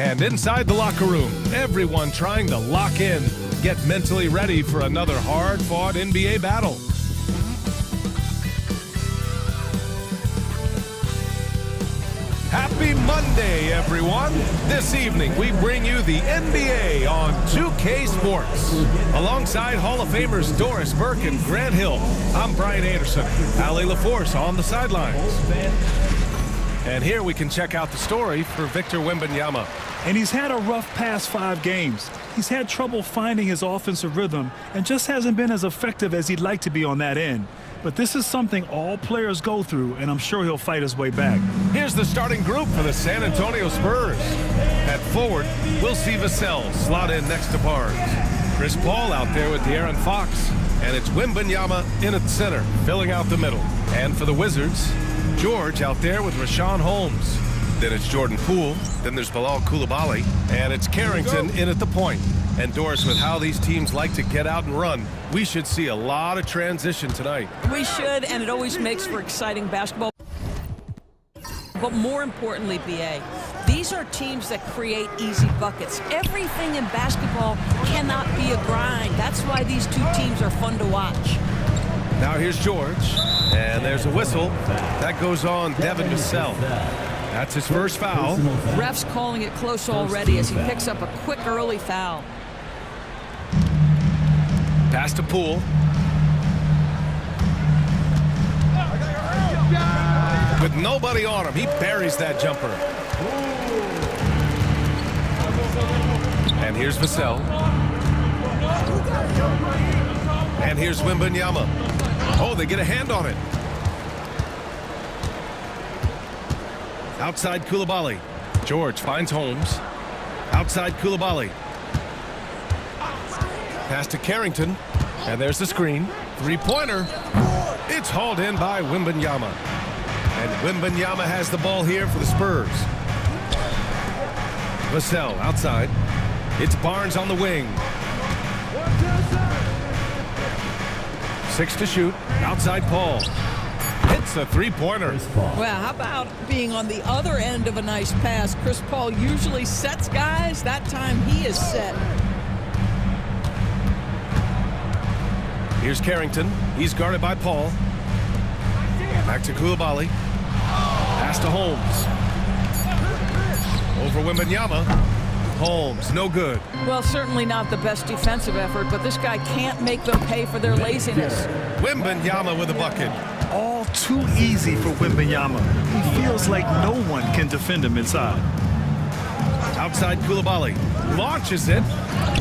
And inside the locker room, everyone trying to lock in, get mentally ready for another hard-fought NBA battle. Happy Monday, everyone. This evening, we bring you the NBA on 2K Sports. Alongside Hall of Famers Doris Burke and Grant Hill, I'm Brian Anderson. Allie LaForce on the sidelines. And here we can check out the story for Victor Wembanyama. And he's had a rough past 5 games. He's had trouble finding his offensive rhythm and just hasn't been as effective as he'd like to be on that end. But this is something all players go through, and I'm sure he'll fight his way back. Here's the starting group for the San Antonio Spurs. At forward, we'll see Vassell slot in next to Barnes. Chris Paul out there with De'Aaron Fox. And it's Wembanyama in at center, filling out the middle. And for the Wizards, George out there with Rashawn Holmes. Then it's Jordan Poole. Then there's Bilal Coulibaly. And it's Carrington in at the point. And Doris, with how these teams like to get out and run, we should see a lot of transition tonight. We should, and it always makes for exciting basketball. But more importantly, BA, these are teams that create easy buckets. Everything in basketball cannot be a grind. That's why these two teams are fun to watch. Now here's George, and there's a whistle. That goes on Devin Vassell. That's his first foul. Ref's calling it close already as he picks up a quick early foul. Pass to Poole. With nobody on him, he buries that jumper. And here's Vassell. And here's Wembanyama. Oh, they get a hand on it. Outside Coulibaly. George finds Holmes. Outside Coulibaly. Pass to Carrington. And there's the screen. Three-pointer. It's hauled in by Wembanyama. And Wembanyama has the ball here for the Spurs. Vassell outside. It's Barnes on the wing. 6 to shoot. Outside Paul. It's a three-pointer. Well, how about being on the other end of a nice pass? Chris Paul usually sets guys. That time he is set. Here's Carrington. He's guarded by Paul. Back to Coulibaly. Pass to Holmes. Over Wembanyama. Holmes, no good. Well, certainly not the best defensive effort, but this guy can't make them pay for their laziness. Wembanyama with a bucket. All too easy for Wembanyama. He feels like no one can defend him inside. Outside Coulibaly. Launches it.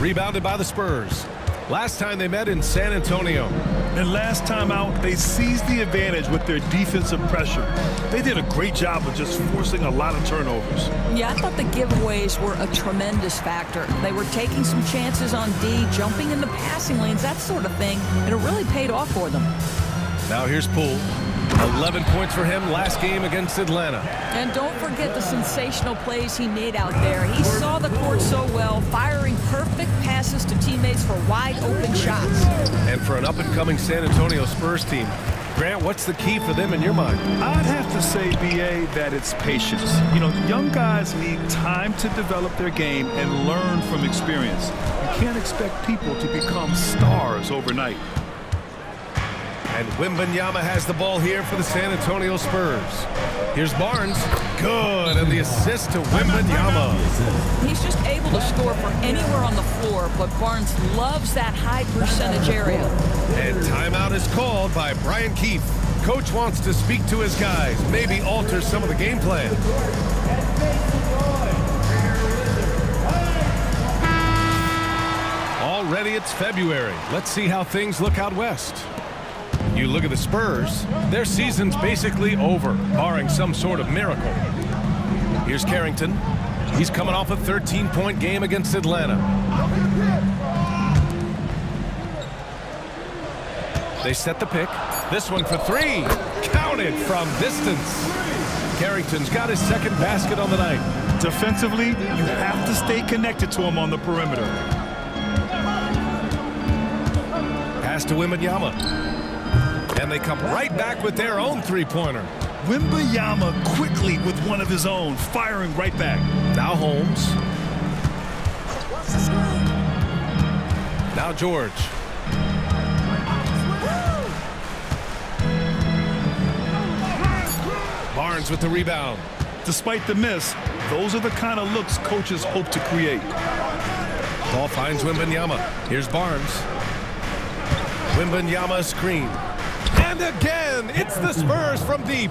Rebounded by the Spurs. Last time they met in San Antonio. And last time out, they seized the advantage with their defensive pressure. They did a great job of just forcing a lot of turnovers. Yeah, I thought the giveaways were a tremendous factor. They were taking some chances on D, jumping in the passing lanes, that sort of thing, and it really paid off for them. Now here's Poole. 11 points for him last game against Atlanta. And don't forget the sensational plays he made out there. He saw the court so well, firing perfect passes to teammates for wide-open shots. And for an up-and-coming San Antonio Spurs team, Grant, what's the key for them in your mind? I'd have to say, BA, that it's patience. You know, young guys need time to develop their game and learn from experience. You can't expect people to become stars overnight. And Wembanyama has the ball here for the San Antonio Spurs. Here's Barnes. Good, and the assist to Wembanyama. He's just able to score from anywhere on the floor, but Barnes loves that high percentage area. And timeout is called by Brian Keefe. Coach wants to speak to his guys, maybe alter some of the game plan. Already it's February. Let's see how things look out west. You look at the Spurs, their season's basically over, barring some sort of miracle. Here's Carrington. He's coming off a 13-point game against Atlanta. They set the pick. This one for 3. Counted from distance. Carrington's got his second basket on the night. Defensively, you have to stay connected to him on the perimeter. Pass to Wembanyama. And they come right back with their own three-pointer. Wembanyama quickly with one of his own, firing right back. Now Holmes. Now George. Barnes with the rebound. Despite the miss, those are the kind of looks coaches hope to create. Ball finds Wembanyama. Here's Barnes. Wembanyama screen. And again, it's the Spurs from deep.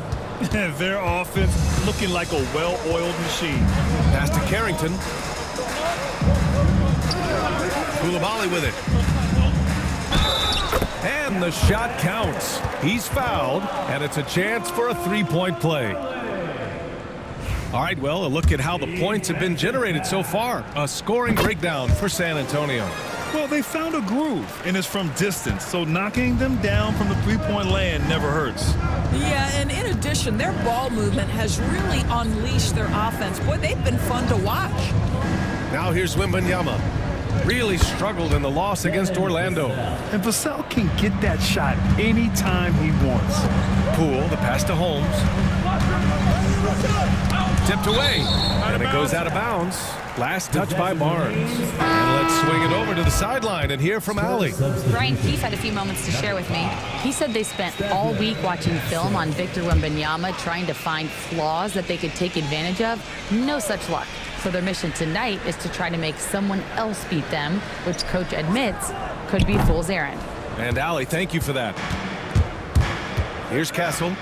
Their offense looking like a well-oiled machine. Pass to Carrington. Koulibaly with it. And the shot counts. He's fouled, and it's a chance for a three-point play. All right, well, a look at how the points have been generated so far. A scoring breakdown for San Antonio. Well, they found a groove, and it's from distance, so knocking them down from the three-point land never hurts. Yeah, and in addition, their ball movement has really unleashed their offense. Boy, they've been fun to watch. Now here's Wembanyama. Really struggled in the loss against Orlando. And Vassell can get that shot anytime he wants. Poole, the pass to Holmes. Tipped away, and it goes out of bounds. Last touch by Barnes. And let's swing it over to the sideline and hear from Allie. Brian Keefe had a few moments to share with me. He said they spent all week watching film on Victor Wembanyama, trying to find flaws that they could take advantage of. No such luck. So their mission tonight is to try to make someone else beat them, which coach admits could be fool's errand. And Allie, thank you for that. Here's Castle.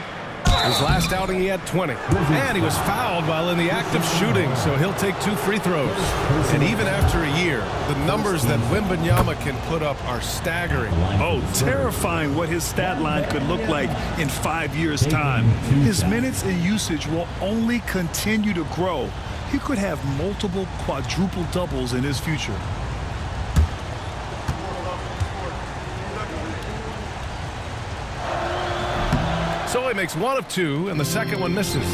His last outing, he had 20. And he was fouled while in the act of shooting, so he'll take 2 free throws. And even after a year, the numbers that Wembanyama can put up are staggering. Oh, terrifying what his stat line could look like in 5 years' time. His minutes and usage will only continue to grow. He could have multiple quadruple doubles in his future. So he makes 1 of 2, and the second one misses.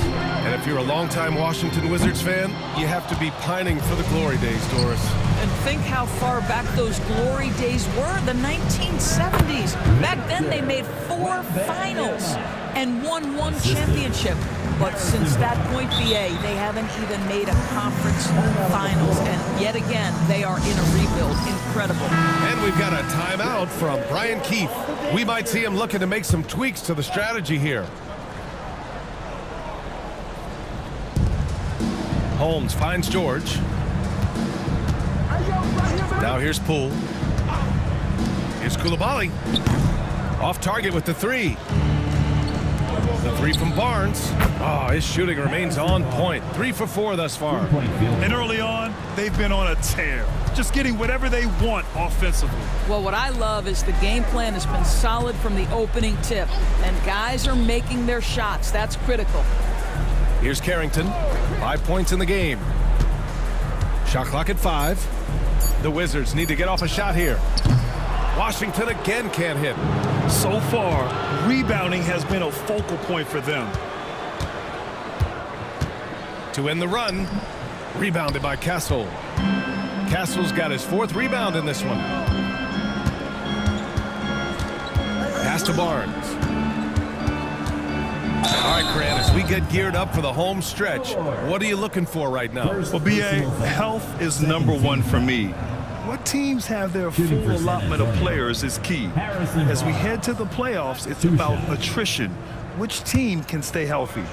And if you're a longtime Washington Wizards fan, you have to be pining for the glory days, Doris. And think how far back those glory days were, the 1970s. Back then they made 4 finals and won 1 championship. But since that point, BA, they haven't even made a conference finals. And yet again, they are in a rebuild. Incredible. And we've got a timeout from Brian Keefe. We might see him looking to make some tweaks to the strategy here. Holmes finds George. Now here's Poole. Here's Koulibaly. Off target with the 3. The 3 from Barnes. Oh, his shooting remains on point. 3 for 4 thus far. And early on, they've been on a tear. Just getting whatever they want offensively. Well, what I love is the game plan has been solid from the opening tip. And guys are making their shots. That's critical. Here's Carrington. 5 points in the game. Shot clock at 5. The Wizards need to get off a shot here. Washington again can't hit. So far, rebounding has been a focal point for them. To end the run, rebounded by Castle. Castle's got his 4th rebound in this one. Pass to Barnes. All right, Grant, as we get geared up for the home stretch, what are you looking for right now? Well, BA, health is #1 for me. What teams have their full allotment of players is key. As we head to the playoffs, it's about attrition. Which team can stay healthy?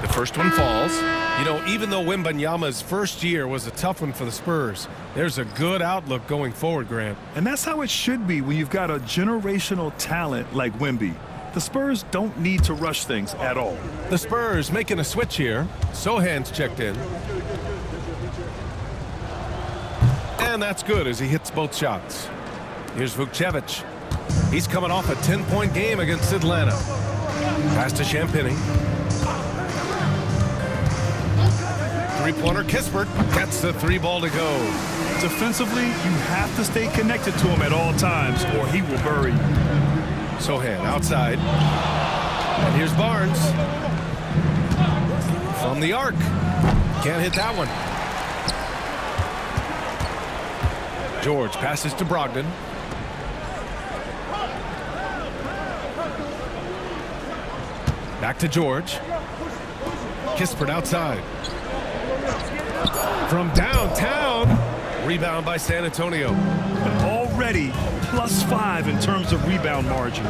The first one falls. You know, even though Wembanyama's first year was a tough one for the Spurs, there's a good outlook going forward, Grant. And that's how it should be when you've got a generational talent like Wemby. The Spurs don't need to rush things at all. The Spurs making a switch here. Sohan's checked in. And that's good as he hits both shots. Here's Vukcevic. He's coming off a 10-point game against Atlanta. Pass to Champagny. Three-pointer, Kispert gets the 3 ball to go. Defensively, you have to stay connected to him at all times or he will bury you. Sohan outside. And here's Barnes. From the arc. Can't hit that one. George passes to Brogdon. Back to George. Kispert outside. From downtown. Rebound by San Antonio. Already +5 in terms of rebound margin.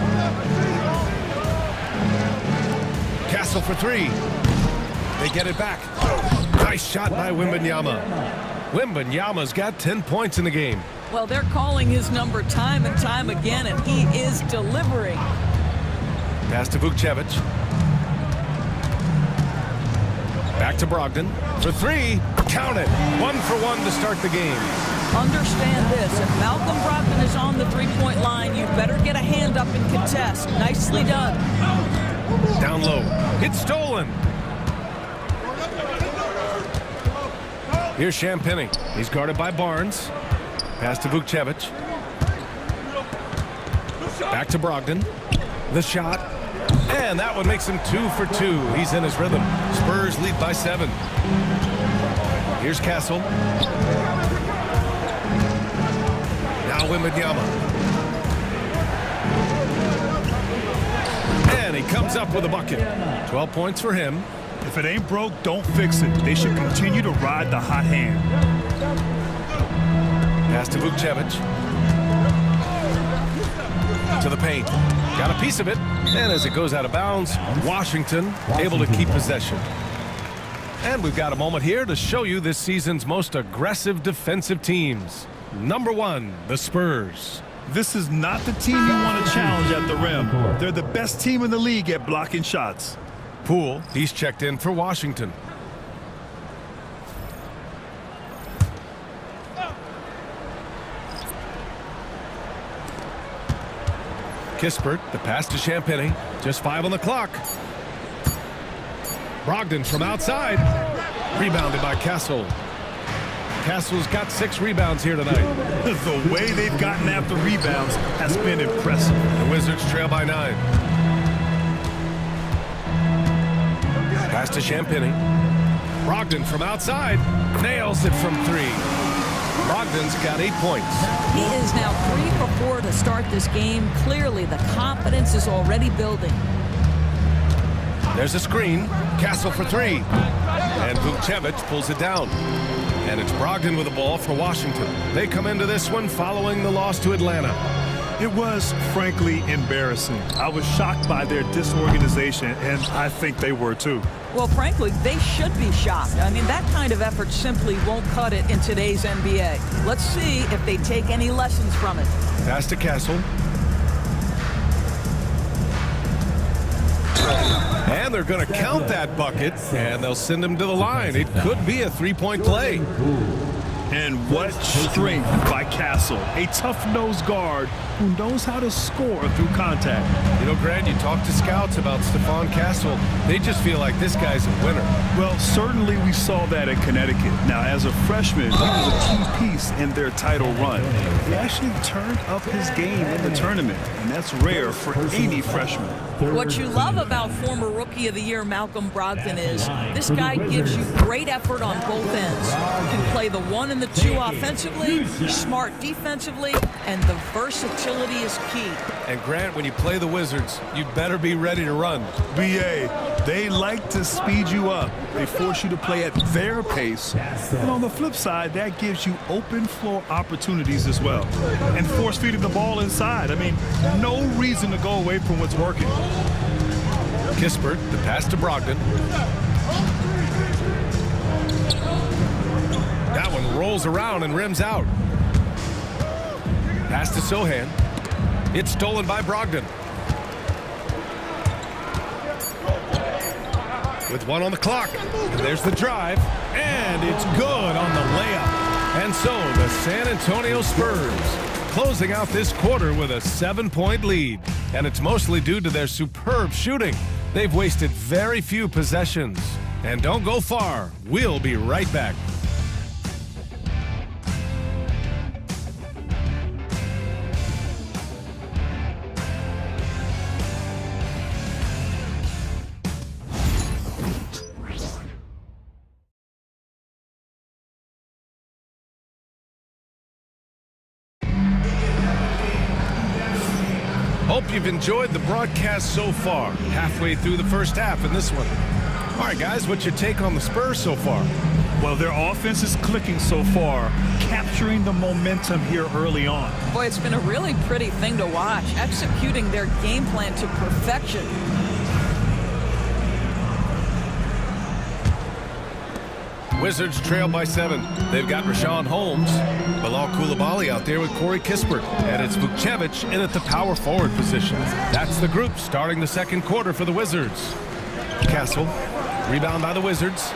Castle for three. They get it back. Nice shot by Wembanyama. Wembanyama's got 10 points in the game. Well, they're calling his number time and time again, and he is delivering. Pass to Vukcevic. Back to Brogdon for three. Count it. 1 for 1 to start the game. Understand this. If Malcolm Brogdon is on the three-point line, you better get a hand up and contest. Nicely done. Down low. It's stolen. Here's Champagny. He's guarded by Barnes. Pass to Vukcevic. Back to Brogdon. The shot. And that one makes him 2 for 2. He's in his rhythm. Spurs lead by 7. Here's Castle. Now Wembanyama. And he comes up with a bucket. 12 points for him. If it ain't broke, don't fix it. They should continue to ride the hot hand. Pass to Vukcevic. To the paint. Got a piece of it. And as it goes out of bounds, Washington able to keep possession. And we've got a moment here to show you this season's most aggressive defensive teams. Number 1, the Spurs. This is not the team you want to challenge at the rim. They're the best team in the league at blocking shots. Poole, he's checked in for Washington. Kispert, the pass to Champagny. Just 5 on the clock. Brogdon from outside. Rebounded by Castle. Castle's got 6 rebounds here tonight. The way they've gotten after rebounds has been impressive. The Wizards trail by 9. Pass to Champagny. Brogdon from outside. Nails it from 3. Brogdon's got 8 points. He is now 3 for 4 to start this game. Clearly, the confidence is already building. There's a screen. Castle for 3. And Vukcevic pulls it down. And it's Brogdon with the ball for Washington. They come into this one following the loss to Atlanta. It was, frankly, embarrassing. I was shocked by their disorganization, and I think they were too. Well, frankly, they should be shocked. I mean, that kind of effort simply won't cut it in today's NBA. Let's see if they take any lessons from it. Pass to Castle. And they're going to count that bucket, and they'll send him to the line. It could be a 3-point play. And what strength by Castle. A tough-nosed guard who knows how to score through contact. You know, Grant, you talk to scouts about Stephon Castle. They just feel like this guy's a winner. Well, certainly we saw that in Connecticut. Now, as a freshman, he was a key piece in their title run. He actually turned up his game in the tournament, and that's rare for any freshman. What you love about former Rookie of the Year Malcolm Brogdon is this guy gives you great effort on both ends. You can play the 1 and the 2 offensively, smart defensively, and the versatility is key. And Grant, when you play the Wizards, you better be ready to run. BA, they like to speed you up. They force you to play at their pace. And on the flip side, that gives you open floor opportunities as well. And force feeding the ball inside. I mean, no reason to go away from what's working. Kispert, the pass to Brogdon. That one rolls around and rims out. Pass to Sohan. It's stolen by Brogdon. With 1 on the clock. And there's the drive. And it's good on the layup. And so the San Antonio Spurs closing out this quarter with a 7-point lead. And it's mostly due to their superb shooting. They've wasted very few possessions. And don't go far. We'll be right back. Hope you've enjoyed the broadcast so far. Halfway through the first half in this one. All right, guys, what's your take on the Spurs so far? Well, their offense is clicking so far, capturing the momentum here early on. Boy, it's been a really pretty thing to watch, executing their game plan to perfection. Wizards trail by 7. They've got Rashawn Holmes, Bilal Coulibaly out there with Corey Kispert, and it's Vukcevic in at the power forward position. That's the group starting the second quarter for the Wizards. Castle, rebound by the Wizards.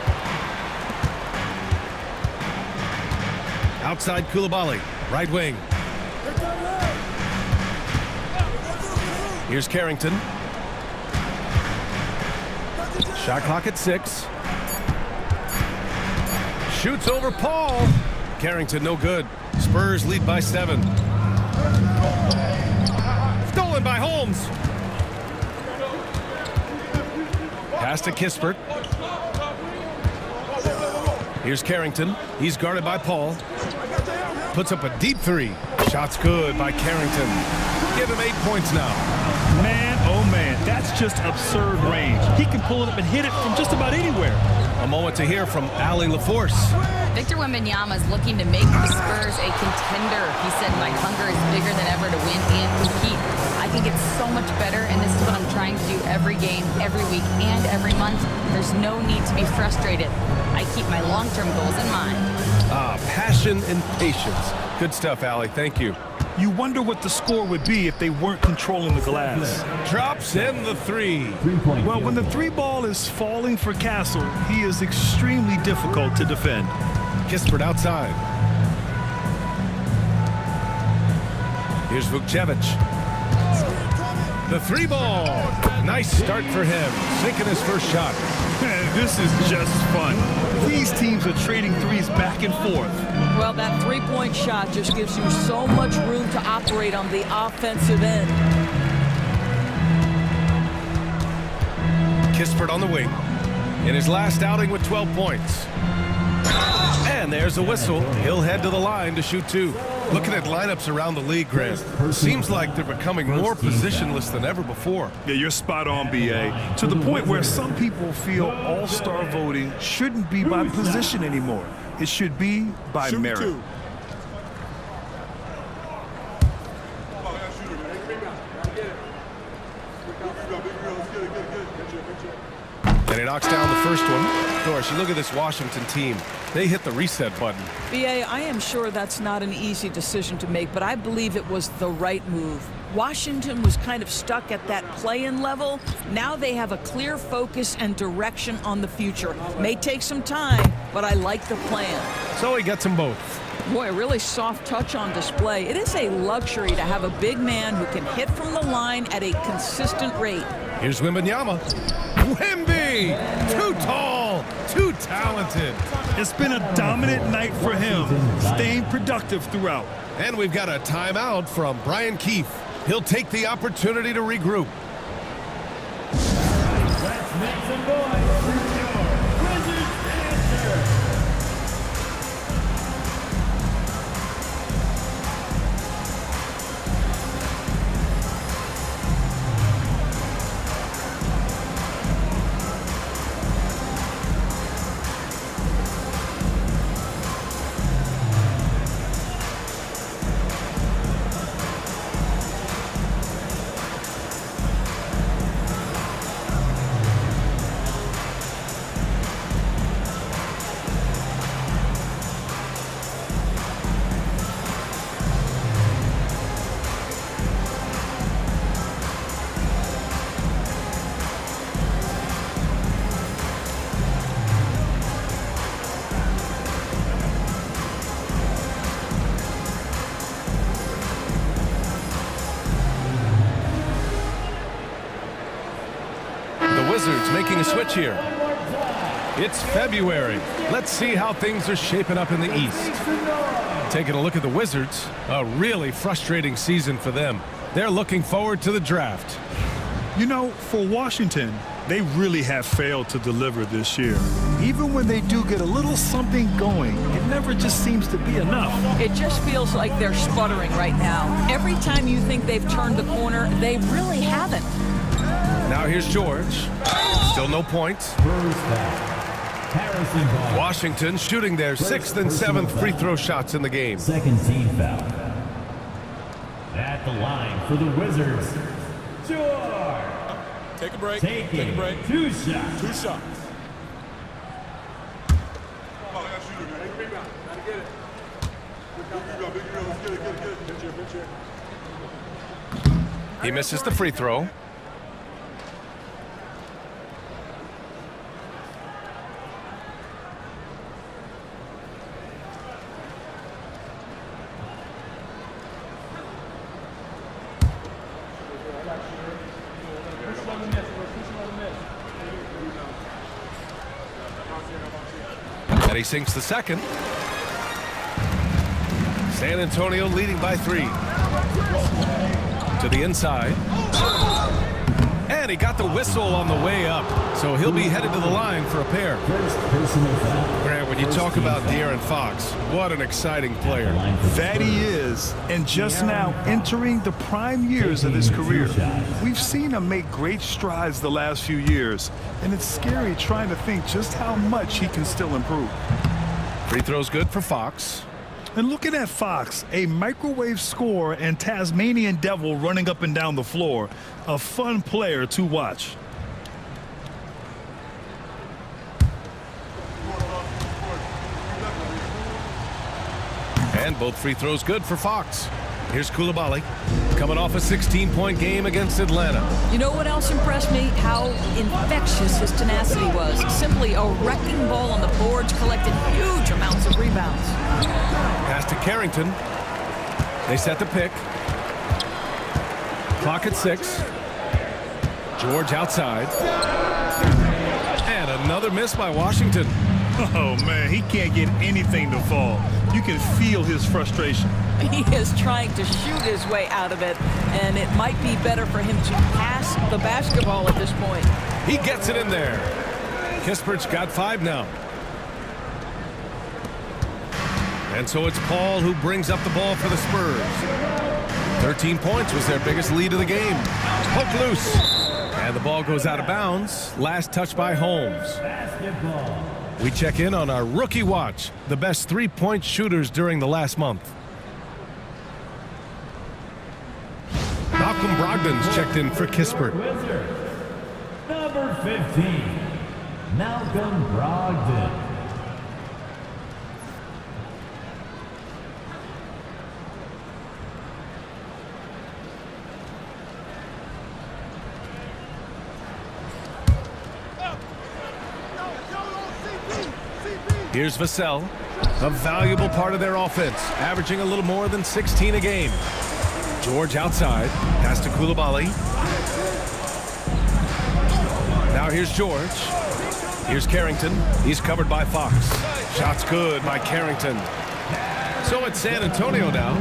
Outside Coulibaly, right wing. Here's Carrington. Shot clock at 6. Shoots over Paul. Carrington no good. Spurs lead by 7. Stolen by Holmes. Pass to Kispert. Here's Carrington. He's guarded by Paul. Puts up a deep 3. Shot's good by Carrington. Give him 8 points now. Man, oh man, that's just absurd range. He can pull it up and hit it from just about anywhere. A moment to hear from Ali LaForce. Victor Wembanyama is looking to make the Spurs a contender. He said, my hunger is bigger than ever to win and compete. I think it's so much better, and this is what I'm trying to do every game, every week, and every month. There's no need to be frustrated. I keep my long-term goals in mind. Passion and patience. Good stuff, Ali. Thank you. You wonder what the score would be if they weren't controlling the glass. Drops in the 3. Well, when the 3 ball is falling for Castle, he is extremely difficult to defend. Kispert outside. Here's Vukcevic. The 3 ball. Nice start for him. Sinking his first shot. This is just fun. These teams are trading threes back and forth. Well, that three-point shot just gives you so much room to operate on the offensive end. Kispert on the wing. In his last outing with 12 points. And there's a whistle. He'll head to the line to shoot 2. Looking at lineups around the league, Grant, seems like they're becoming more positionless than ever before. Yeah, you're spot on, BA. To the point where some people feel all-star voting shouldn't be by position anymore. It should be by merit. And he knocks down the first one. Doris, you look at this Washington team. They hit the reset button. BA, I am sure that's not an easy decision to make, but I believe it was the right move. Washington was kind of stuck at that play-in level. Now they have a clear focus and direction on the future. May take some time, but I like the plan. So he gets them both. Boy, a really soft touch on display. It is a luxury to have a big man who can hit from the line at a consistent rate. Here's Wembanyama. Wemby! Too tall, too talented. It's been a dominant night for him, staying productive throughout. And we've got a timeout from Brian Keefe. He'll take the opportunity to regroup. Let's make some noise for your Wizards answer. Wizards making a switch here. It's February. Let's see how things are shaping up in the East. Taking a look at the Wizards, a really frustrating season for them. They're looking forward to the draft. You know, for Washington, they really have failed to deliver this year. Even when they do get a little something going, it never just seems to be enough. It just feels like they're sputtering right now. Every time you think they've turned the corner, they really haven't. Now here's George. Still no points. Washington shooting their 6th and 7th free throw shots in the game. Second team foul. At the line for the Wizards, George. Take a break. Taking Take a break. 2 shots. 2 shots. He misses the free throw. And he sinks the second. San Antonio leading by 3. To the inside. And he got the whistle on the way up. So he'll be headed to the line for a pair. First personal foul. Grant, when you talk about De'Aaron Fox, what an exciting player. That he is, and just now entering the prime years of his career. We've seen him make great strides the last few years, and it's scary trying to think just how much he can still improve. Free throw's good for Fox. And looking at Fox, a microwave scorer and Tasmanian devil running up and down the floor. A fun player to watch. And both free throws good for Fox. Here's Coulibaly coming off a 16-point game against Atlanta. You know what else impressed me? How infectious his tenacity was. Simply a wrecking ball on the boards, collected huge amounts of rebounds. Pass to Carrington. They set the pick. Clock at 6. George outside. And another miss by Washington. Oh, man, he can't get anything to fall. You can feel his frustration. He is trying to shoot his way out of it, and it might be better for him to pass the basketball at this point. He gets it in there. Kispert's got 5 now. And so it's Paul who brings up the ball for the Spurs. 13 points was their biggest lead of the game. Poke loose. And the ball goes out of bounds. Last touch by Holmes. Basketball. We check in on our rookie watch, the best three-point shooters during the last month. Malcolm Brogdon's checked in for Kispert. Wizards. Number 15, Malcolm Brogdon. Here's Vassell, a valuable part of their offense, averaging a little more than 16 a game. George outside, pass to Coulibaly. Now here's George. Here's Carrington. He's covered by Fox. Shot's good by Carrington. So it's San Antonio now.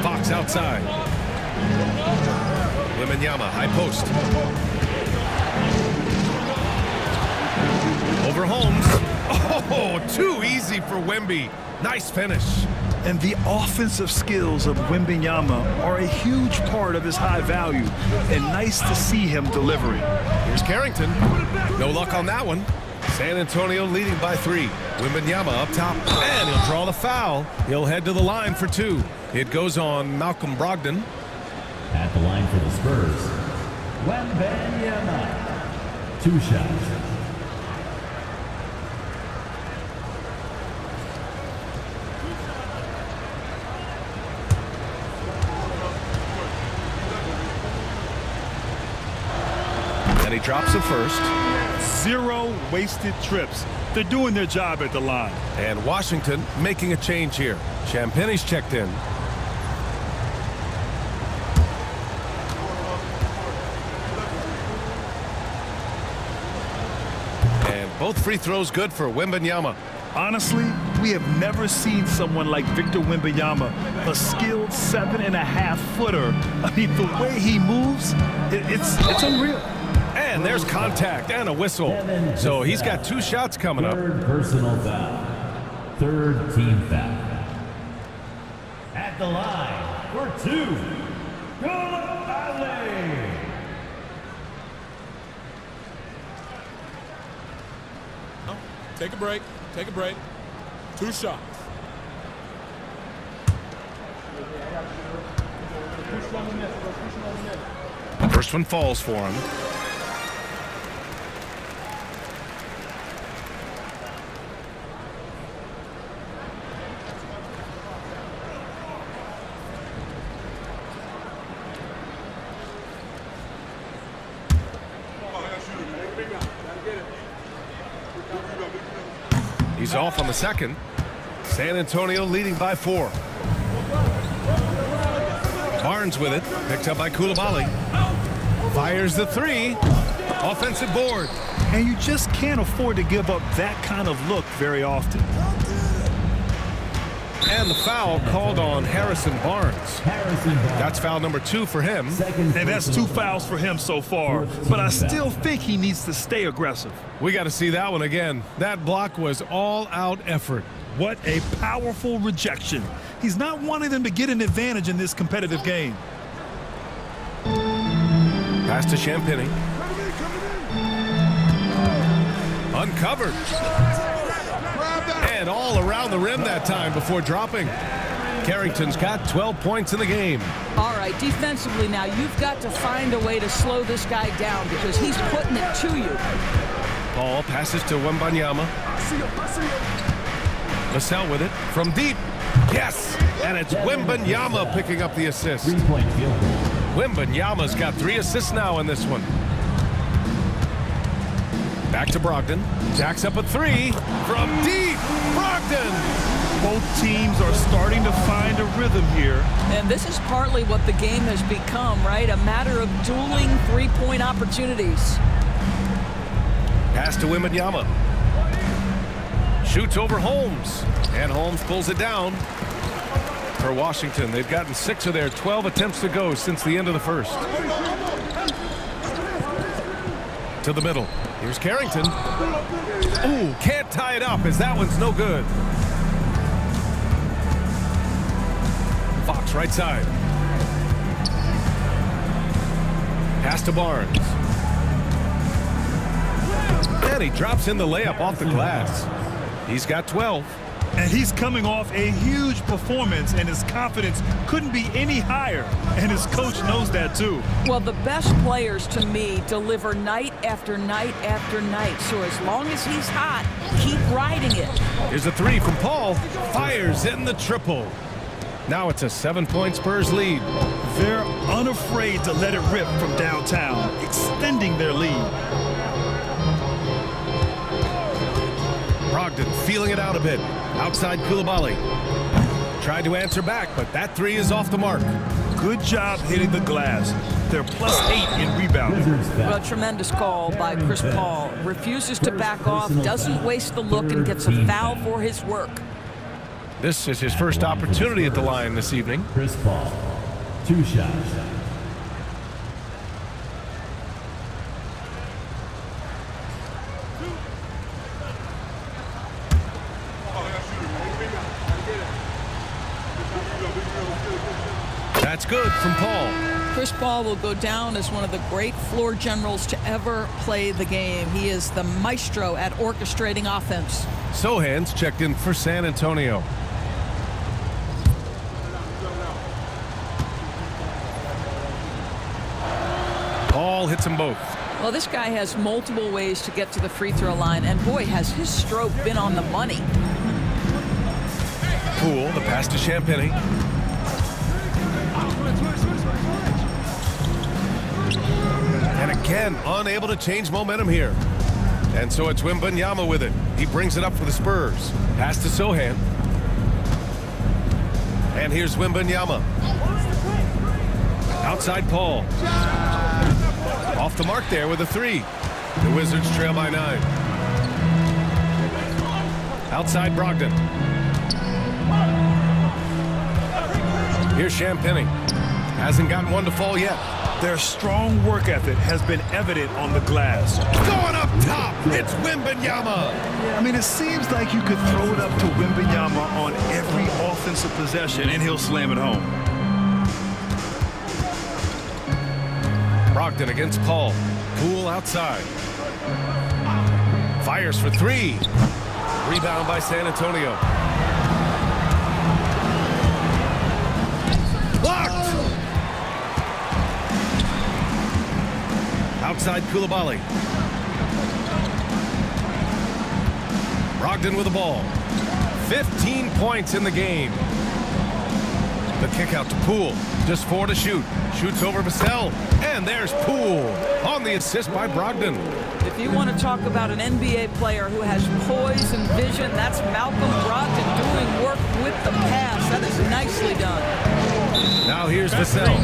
Fox outside. Wembanyama, high post. Over Holmes. Oh, too easy for Wemby. Nice finish. And the offensive skills of Wembanyama are a huge part of his high value, and nice to see him delivering. Here's Carrington. No luck on that one. San Antonio leading by 3. Wembanyama up top, and he'll draw the foul. He'll head to the line for 2. It goes on Malcolm Brogdon. At the line for the Spurs, Wembanyama. 2 shots. And he drops it first. 0 wasted trips. They're doing their job at the line. And Washington making a change here. Champagne's checked in. And both free throws good for Wembanyama. Honestly, we have never seen someone like Victor Wembanyama, a skilled 7.5-footer. I mean, the way he moves, it's unreal. And there's contact and a whistle. So he's got 2 shots coming up. Third personal foul. Third team foul. At the line for 2, Coulibaly. Take a break. Take a break. 2 shots. First one falls for him. He's off on the second. San Antonio leading by 4. Barnes with it, picked up by Koulibaly. Fires the 3. Offensive board. And you just can't afford to give up that kind of look very often. And the foul called on Harrison Barnes. That's foul number 2 for him. And that's 2 fouls for him so far. But I still think he needs to stay aggressive. We got to see that one again. That block was all-out effort. What a powerful rejection. He's not wanting them to get an advantage in this competitive game. Pass to Champagny. Uncovered. And all around the rim that time before dropping. Carrington's got 12 points in the game. All right, defensively now, you've got to find a way to slow this guy down because he's putting it to you. Ball passes to Wembanyama. Vassell with it from deep. Yes! And it's Wembanyama picking up the assist. 3-point field goal. Wembanyama's got 3 assists now in this one. Back to Brogdon. Jacks up a 3 from deep. Brogdon! Both teams are starting to find a rhythm here. And this is partly what the game has become, right? A matter of dueling 3-point opportunities. Pass to Wembanyama. Shoots over Holmes. And Holmes pulls it down. For Washington, they've gotten 6 of their 12 attempts to go since the end of the first. To the middle. Here's Carrington. Ooh, can't tie it up as that one's no good. Fox right side. Pass to Barnes. And he drops in the layup off the glass. He's got 12. And he's coming off a huge performance, and his confidence couldn't be any higher. And his coach knows that, too. Well, the best players, to me, deliver night after night after night. So as long as he's hot, keep riding it. Here's a 3 from Paul. Fires in the triple. Now it's a 7-point Spurs lead. They're unafraid to let it rip from downtown, extending their lead. Brogdon feeling it out a bit. Outside Koulibaly. Tried to answer back, but that 3 is off the mark. Good job hitting the glass. They're +8 in rebounding. Well, a tremendous call by Chris Paul. Refuses to back off, doesn't waste the look, and gets a foul for his work. This is his first opportunity at the line this evening. Chris Paul. 2 shots. That's good from Paul. Chris Paul will go down as one of the great floor generals to ever play the game. He is the maestro at orchestrating offense. Sohan's checked in for San Antonio. Paul hits them both. Well, this guy has multiple ways to get to the free throw line, and boy, has his stroke been on the money. Poole, the pass to Champagny. And again, unable to change momentum here. And so it's Wembanyama with it. He brings it up for the Spurs. Pass to Sohan. And here's Wembanyama. Outside Paul. Off the mark there with a 3. The Wizards trail by 9. Outside Brogdon. Here's Champagny. Hasn't gotten one to fall yet. Their strong work ethic has been evident on the glass. Going up top, it's Wembanyama. I mean, it seems like you could throw it up to Wembanyama on every offensive possession, and he'll slam it home. Brogdon against Paul. Poole outside. Fires for 3. Rebound by San Antonio. Blocked! Outside Koulibaly. Brogdon with the ball. 15 points in the game. The kick out to Poole. Just 4 to shoot. Shoots over Vassell. And there's Poole on the assist by Brogdon. If you want to talk about an NBA player who has poise and vision, that's Malcolm Brogdon doing work with the pass. That is nicely done. Now here's Vassell.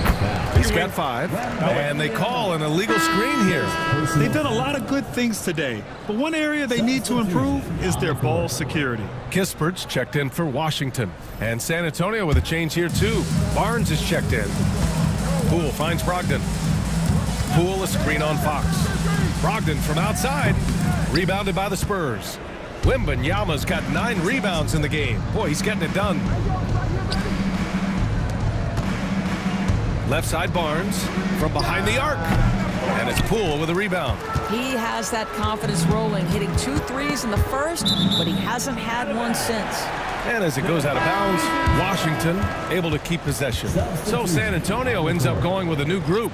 He's got 5. And they call an illegal screen here. They've done a lot of good things today, but one area they need to improve is their ball security. Kispert's checked in for Washington. And San Antonio with a change here too. Barnes is checked in. Poole finds Brogdon. Poole a screen on Fox. Brogdon from outside. Rebounded by the Spurs. Wembanyama's got 9 rebounds in the game. Boy, he's getting it done. Left side Barnes from behind the arc. And it's Poole with a rebound. He has that confidence rolling, hitting 2 threes in the first, but he hasn't had one since. And as it goes out of bounds, Washington able to keep possession. So San Antonio ends up going with a new group.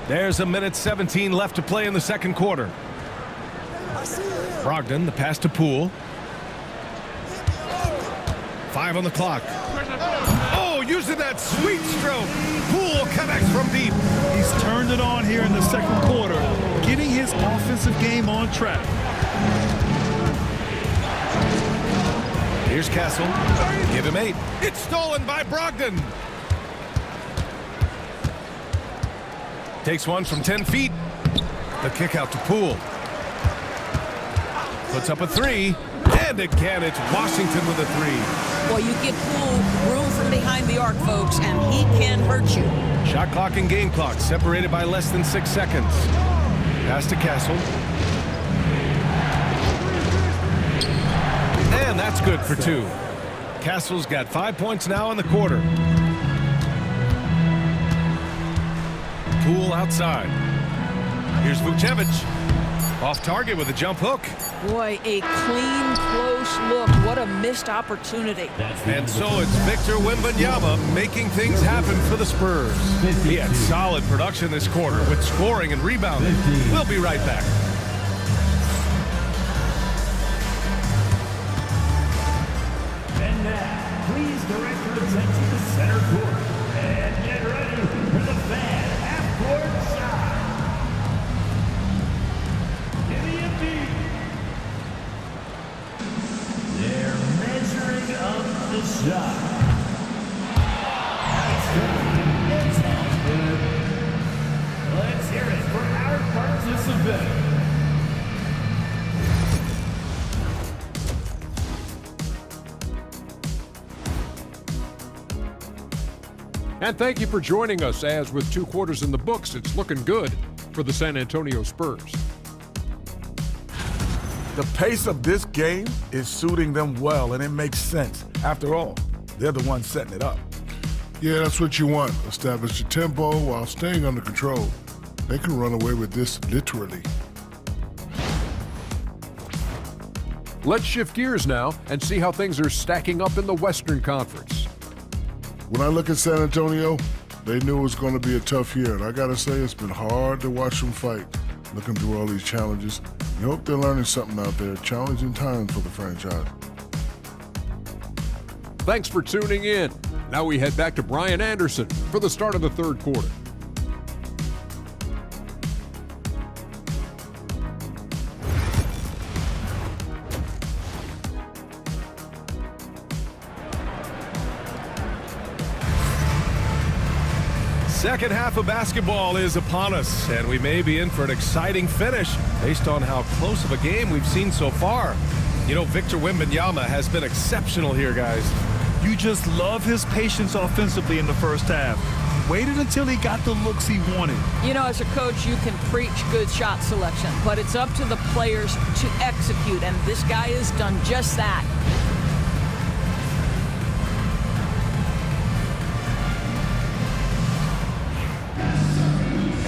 There's 1:17 left to play in the second quarter. Brogdon, the pass to Poole. 5 on the clock. Oh, using that sweet stroke. Poole connects from deep. He's turned it on here in the second quarter, getting his offensive game on track. Here's Castle. Give him 8. It's stolen by Brogdon. Takes one from 10 feet. The kick out to Poole. Puts up a 3. And again, it's Washington with a 3. Well, you give Poole room from behind the arc, folks, and he can hurt you. Shot clock and game clock separated by less than 6 seconds. Pass to Castle. And that's good for 2. Castle's got 5 points now in the quarter. Poole outside. Here's Vucevic. Off target with a jump hook. Boy, a clean, close look. What a missed opportunity. And so it's Victor Wembanyama making things happen for the Spurs. He had solid production this quarter with scoring and rebounding. We'll be right back. And now, please direct your attention to center court. And get ready for the fan half-court shot. They're measuring up the shot. That's good. It sounds good. Let's hear it for our participant. And thank you for joining us, as with 2 quarters in the books, it's looking good for the San Antonio Spurs. The pace of this game is suiting them well, and it makes sense. After all, they're the ones setting it up. Yeah, that's what you want. Establish the tempo while staying under control. They can run away with this literally. Let's shift gears now and see how things are stacking up in the Western Conference. When I look at San Antonio, they knew it was going to be a tough year, and I got to say it's been hard to watch them fight, looking through all these challenges. You hope they're learning something out there. Challenging times for the franchise. Thanks for tuning in. Now we head back to Brian Anderson for the start of the third quarter. Second half of basketball is upon us, and we may be in for an exciting finish based on how close of a game we've seen so far. You know, Victor Wembanyama has been exceptional here, guys. You just love his patience offensively in the first half. He waited until he got the looks he wanted. You know, as a coach, you can preach good shot selection, but it's up to the players to execute, and this guy has done just that.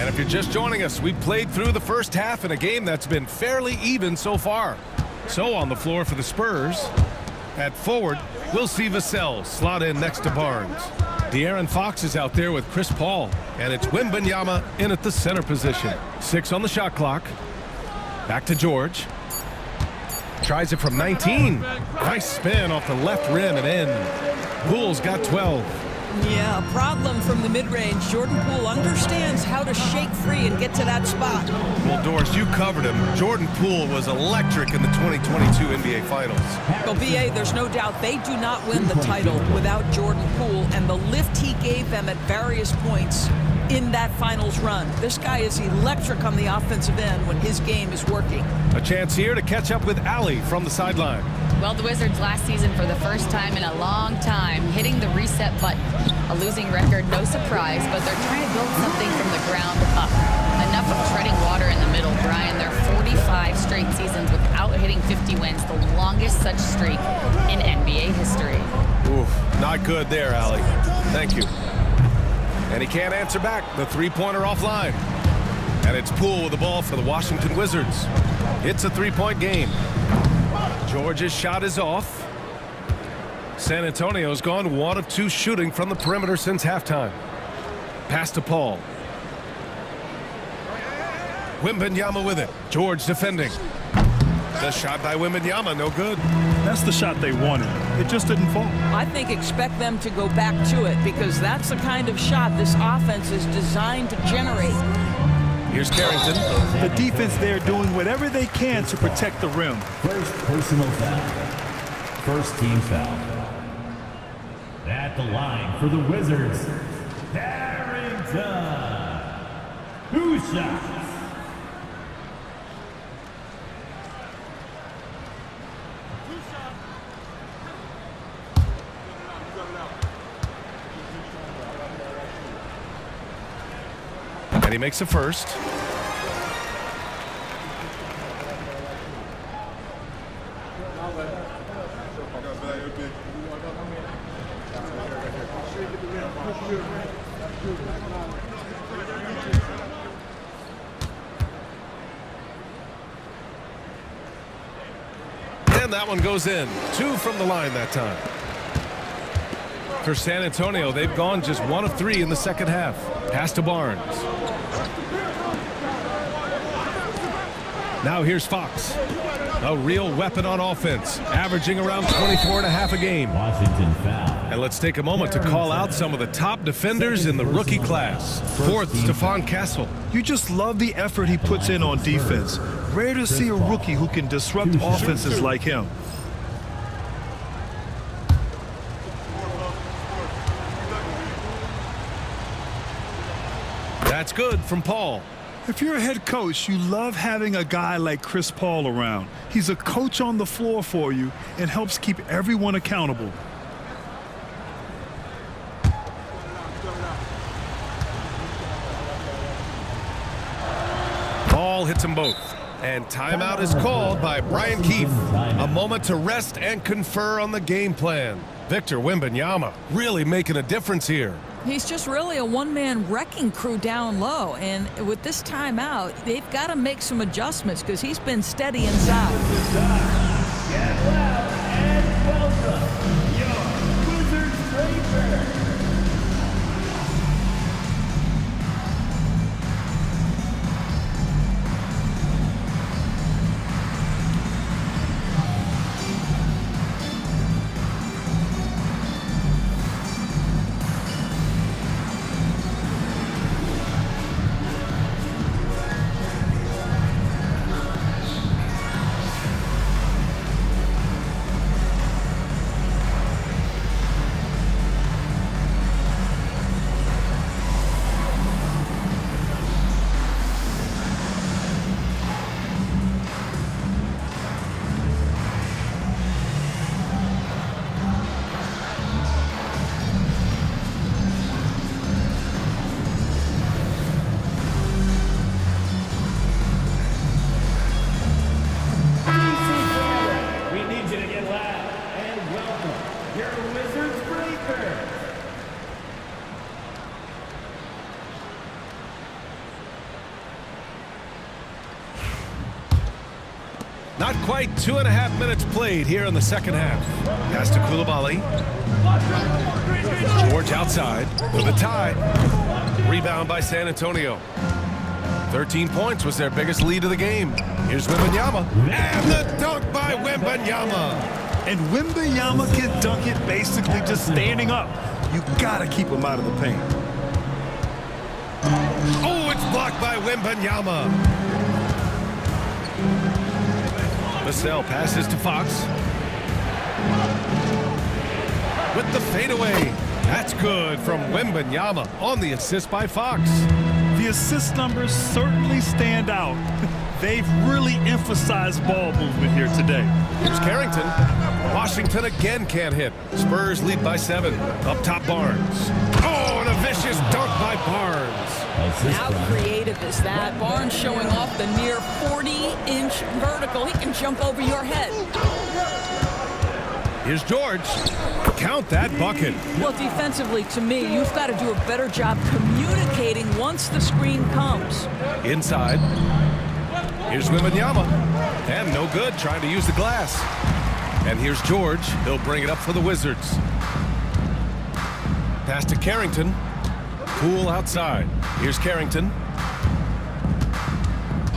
And if you're just joining us, we played through the first half in a game that's been fairly even so far. So on the floor for the Spurs, at forward, we'll see Vassell slot in next to Barnes. De'Aaron Fox is out there with Chris Paul, and it's Wembanyama in at the center position. 6 on the shot clock. Back to George. Tries it from 19. Nice spin off the left rim and in. Poole's got 12. Yeah, a problem from the mid-range. Jordan Poole understands how to shake free and get to that spot. Well, Doris, you covered him. Jordan Poole was electric in the 2022 NBA Finals. Well, BA, there's no doubt they do not win the title without Jordan Poole and the lift he gave them at various points in that finals run. This guy is electric on the offensive end when his game is working. A chance here to catch up with Allie from the sideline. Well, the Wizards last season, for the first time in a long time, hitting the reset button. A losing record, no surprise, but they're trying to build something from the ground up. Enough of treading water in the middle, Brian. They're 45 straight seasons without hitting 50 wins, the longest such streak in NBA history. Oof, not good there, Allie. Thank you. And he can't answer back. The three-pointer offline. And it's Poole with the ball for the Washington Wizards. It's a three-point game. George's shot is off. San Antonio's gone 1 of 2 shooting from the perimeter since halftime. Pass to Paul. Wembanyama with it. George defending. The shot by Wembanyama, no good. That's the shot they wanted. It just didn't fall. I think expect them to go back to it because that's the kind of shot this offense is designed to generate. Here's Carrington. The defense there doing whatever they can to protect the rim. First personal foul. First team foul. At the line for the Wizards, Carrington. 2 shots. And he makes a first. And that one goes in. 2 from the line that time. For San Antonio, they've gone just 1 of 3 in the second half. Pass to Barnes. Now here's Fox. A real weapon on offense, averaging around 24.5 a game. Washington foul. And let's take a moment to call out some of the top defenders in the rookie class. 4th, Stephon Castle. You just love the effort he puts in on defense. Rare to see a rookie who can disrupt offenses like him. That's good from Paul. If you're a head coach, you love having a guy like Chris Paul around. He's a coach on the floor for you and helps keep everyone accountable. Paul hits them both. And timeout is called by Brian Keefe. A moment to rest and confer on the game plan. Victor Wembanyama really making a difference here. He's just really a one-man wrecking crew down low, and with this timeout, they've got to make some adjustments because he's been steady inside. Get loud and welcome your Wizards Ranger. Not quite 2.5 minutes played here in the second half. Pass to Koulibaly. George outside for the tie. Rebound by San Antonio. 13 points was their biggest lead of the game. Here's Wembanyama. And the dunk by Wembanyama. And Wembanyama can dunk it basically just standing up. You gotta keep him out of the paint. Oh, it's blocked by Wembanyama. Vassell passes to Fox. With the fadeaway. That's good from Wembanyama on the assist by Fox. The assist numbers certainly stand out. They've really emphasized ball movement here today. Here's Carrington. Washington again can't hit. Spurs lead by 7. Up top, Barnes. Oh, and a vicious dunk by Barnes. How creative is that? Barnes showing off the near 40-inch vertical. He can jump over your head. Here's George. Count that bucket. Well, defensively, to me, you've got to do a better job communicating once the screen comes. Inside. Here's Wembanyama. And no good trying to use the glass. And here's George. He'll bring it up for the Wizards. Pass to Carrington. Poole outside. Here's Carrington.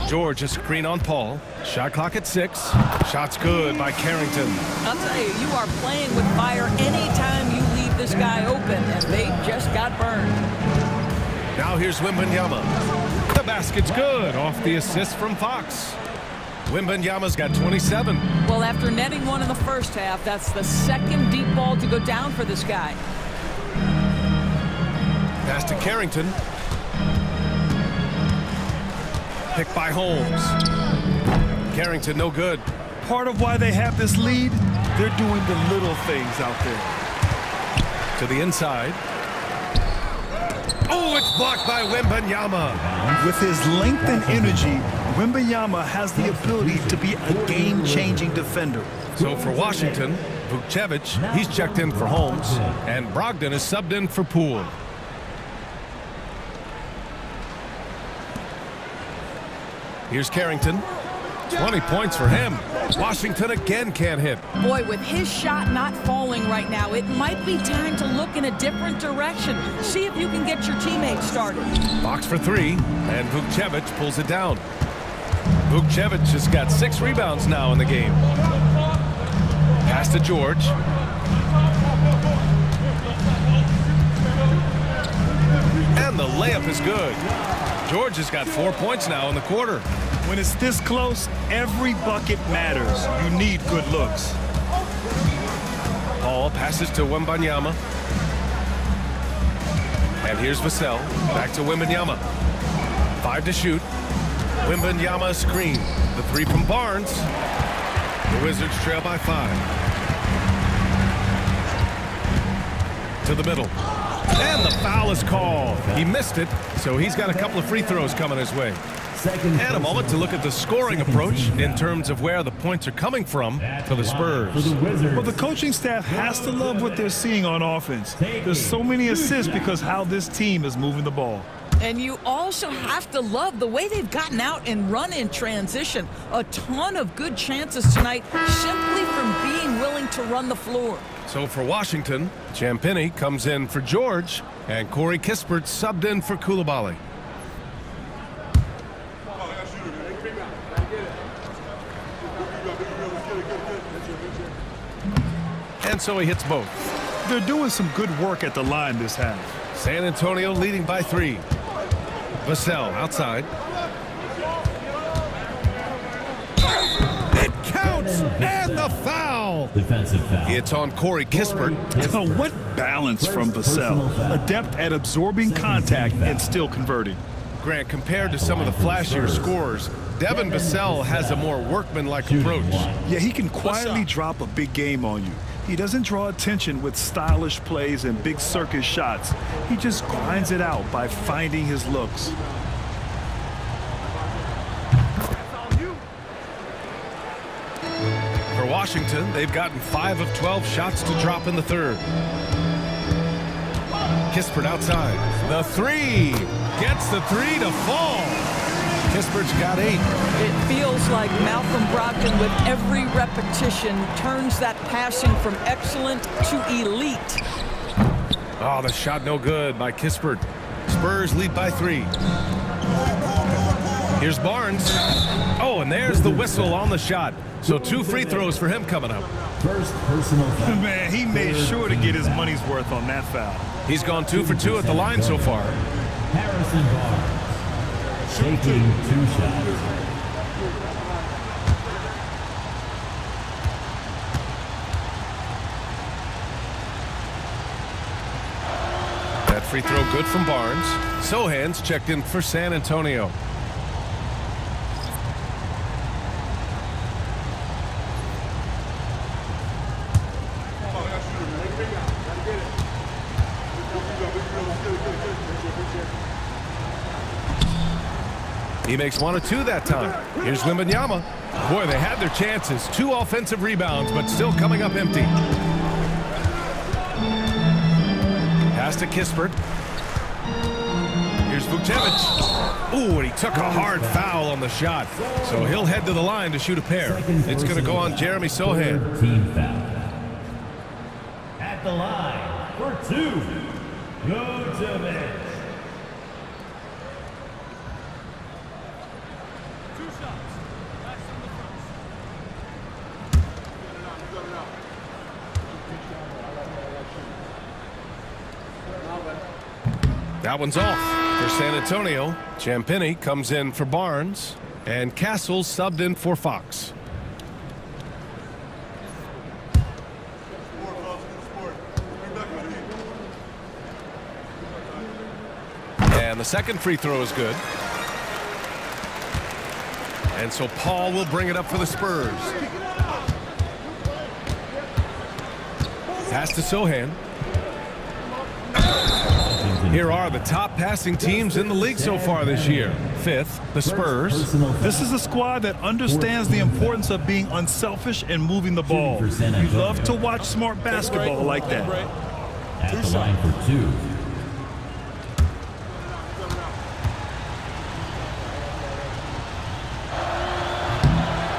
George, a screen on Paul. Shot clock at 6. Shot's good by Carrington. I'll tell you, you are playing with fire anytime you leave this guy open, and they just got burned. Now here's Wembanyama. The basket's good off the assist from Fox. Wembanyama's got 27. Well, after netting one in the first half, that's the second deep ball to go down for this guy. Pass to Carrington. Picked by Holmes. Carrington, no good. Part of why they have this lead, they're doing the little things out there. To the inside. Oh, it's blocked by Wembanyama. With his length and energy, Wembanyama has the ability to be a game-changing defender. So for Washington, Vukcevic, he's checked in for Holmes, and Brogdon is subbed in for Poole. Here's Carrington. 20 points for him. Washington again can't hit. Boy, with his shot not falling right now, it might be time to look in a different direction. See if you can get your teammates started. Box for 3, and Vukcevic pulls it down. Vukcevic has got 6 rebounds now in the game. Pass to George. And the layup is good. George has got 4 points now in the quarter. When it's this close, every bucket matters. You need good looks. Paul passes to Wembanyama. And here's Vassell. Back to Wembanyama. 5 to shoot. Wembanyama screen. The 3 from Barnes. The Wizards trail by 5. To the middle. And the foul is called. He missed it, so he's got a couple of free throws coming his way. And a moment to look at the scoring approach in terms of where the points are coming from for the Spurs. Well, the coaching staff has to love what they're seeing on offense. There's so many assists because how this team is moving the ball. And you also have to love the way they've gotten out and run in transition. A ton of good chances tonight simply from being willing to run the floor. So for Washington, Champagnie comes in for George, and Corey Kispert subbed in for Koulibaly. And so he hits both. They're doing some good work at the line this half. San Antonio leading by 3. Vassell outside. It counts, and the foul. Defensive foul. It's on Corey Kispert. Oh, what balance from Vassell. Adept at absorbing contact and still converting. Grant, compared to some of the flashier scorers, Devin Vassell has a more workmanlike approach. Yeah, he can quietly drop a big game on you. He doesn't draw attention with stylish plays and big circus shots. He just grinds it out by finding his looks. For Washington, they've gotten 5 of 12 shots to drop in the third. Kispert outside. The 3. Gets the 3 to fall. Kispert's got 8. It feels like Malcolm Brogdon, with every repetition, turns that passing from excellent to elite. Oh, the shot no good by Kispert. Spurs lead by 3. Here's Barnes. Oh, and there's the whistle on the shot. So 2 free throws for him coming up. First personal foul. Man, he made sure to get his money's worth on that foul. He's gone 2 for 2 at the line so far. Harrison Barnes taking 2 shots. That free throw good from Barnes. Sohan's checked in for San Antonio. He makes 1 of 2 that time. Here's Wembanyama. Boy, they had their chances. 2 offensive rebounds, but still coming up empty. Pass to Kispert. Here's Vukcevic. Ooh, and he took a hard foul on the shot. So he'll head to the line to shoot a pair. It's going to go on Jeremy Sohan. Team foul. At the line for 2, Vukcevic. That one's off for San Antonio. Champagny comes in for Barnes, and Castle subbed in for Fox. And the second free throw is good. And so Paul will bring it up for the Spurs. Pass to Sohan. Here are the top passing teams in the league so far this year. 5th, the Spurs. This is a squad that understands the importance of being unselfish and moving the ball. You love to watch smart basketball like that. At the line for 2.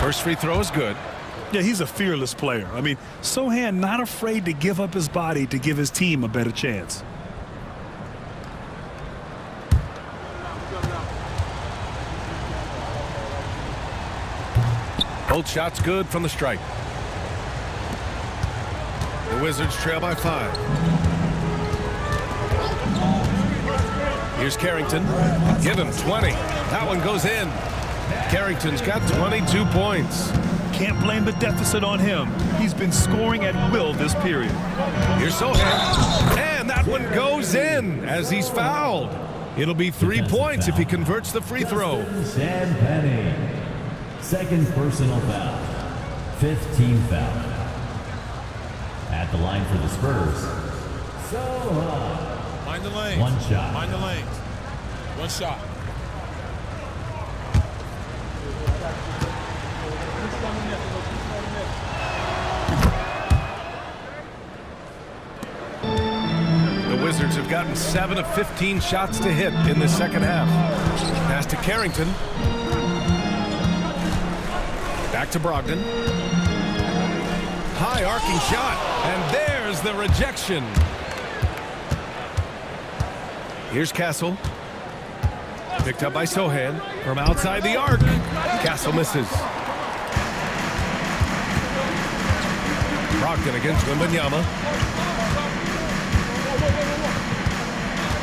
First free throw is good. Yeah, he's a fearless player. I mean, Sohan not afraid to give up his body to give his team a better chance. Both shots good from the stripe. The Wizards trail by 5. Here's Carrington. Give him 20. That one goes in. Carrington's got 22 points. Can't blame the deficit on him. He's been scoring at will this period. Here's Sohan. And that one goes in as he's fouled. It'll be 3 points if he converts the free throw. Champagny. Second personal foul. 5th team foul. At the line for the Spurs. So Mind the lane. 1 shot. Mind the lane. 1 shot. The Wizards have gotten 7 of 15 shots to hit in the second half. Pass to Carrington. Back to Brogdon. High arcing shot, and there's the rejection. Here's Castle. Picked up by Sohan from outside the arc. Castle misses. Brogdon against Wembanyama.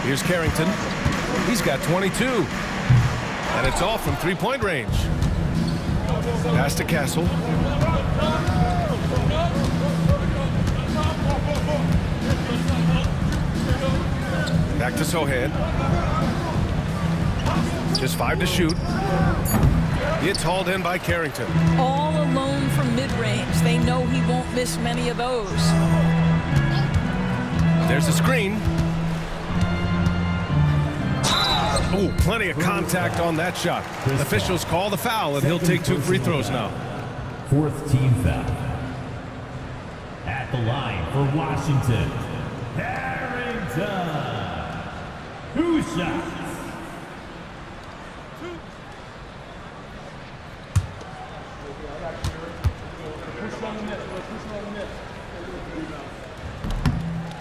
Here's Carrington. He's got 22. And it's off from three-point range. Pass to Castle. Back to Sohan. Just 5 to shoot. It's hauled in by Carrington. All alone from mid-range. They know he won't miss many of those. There's a screen. Oh, plenty of contact on that shot. Officials call the foul, and he'll take 2 free throws now. 4th team foul. At the line for Washington, Harrington. 2 shots.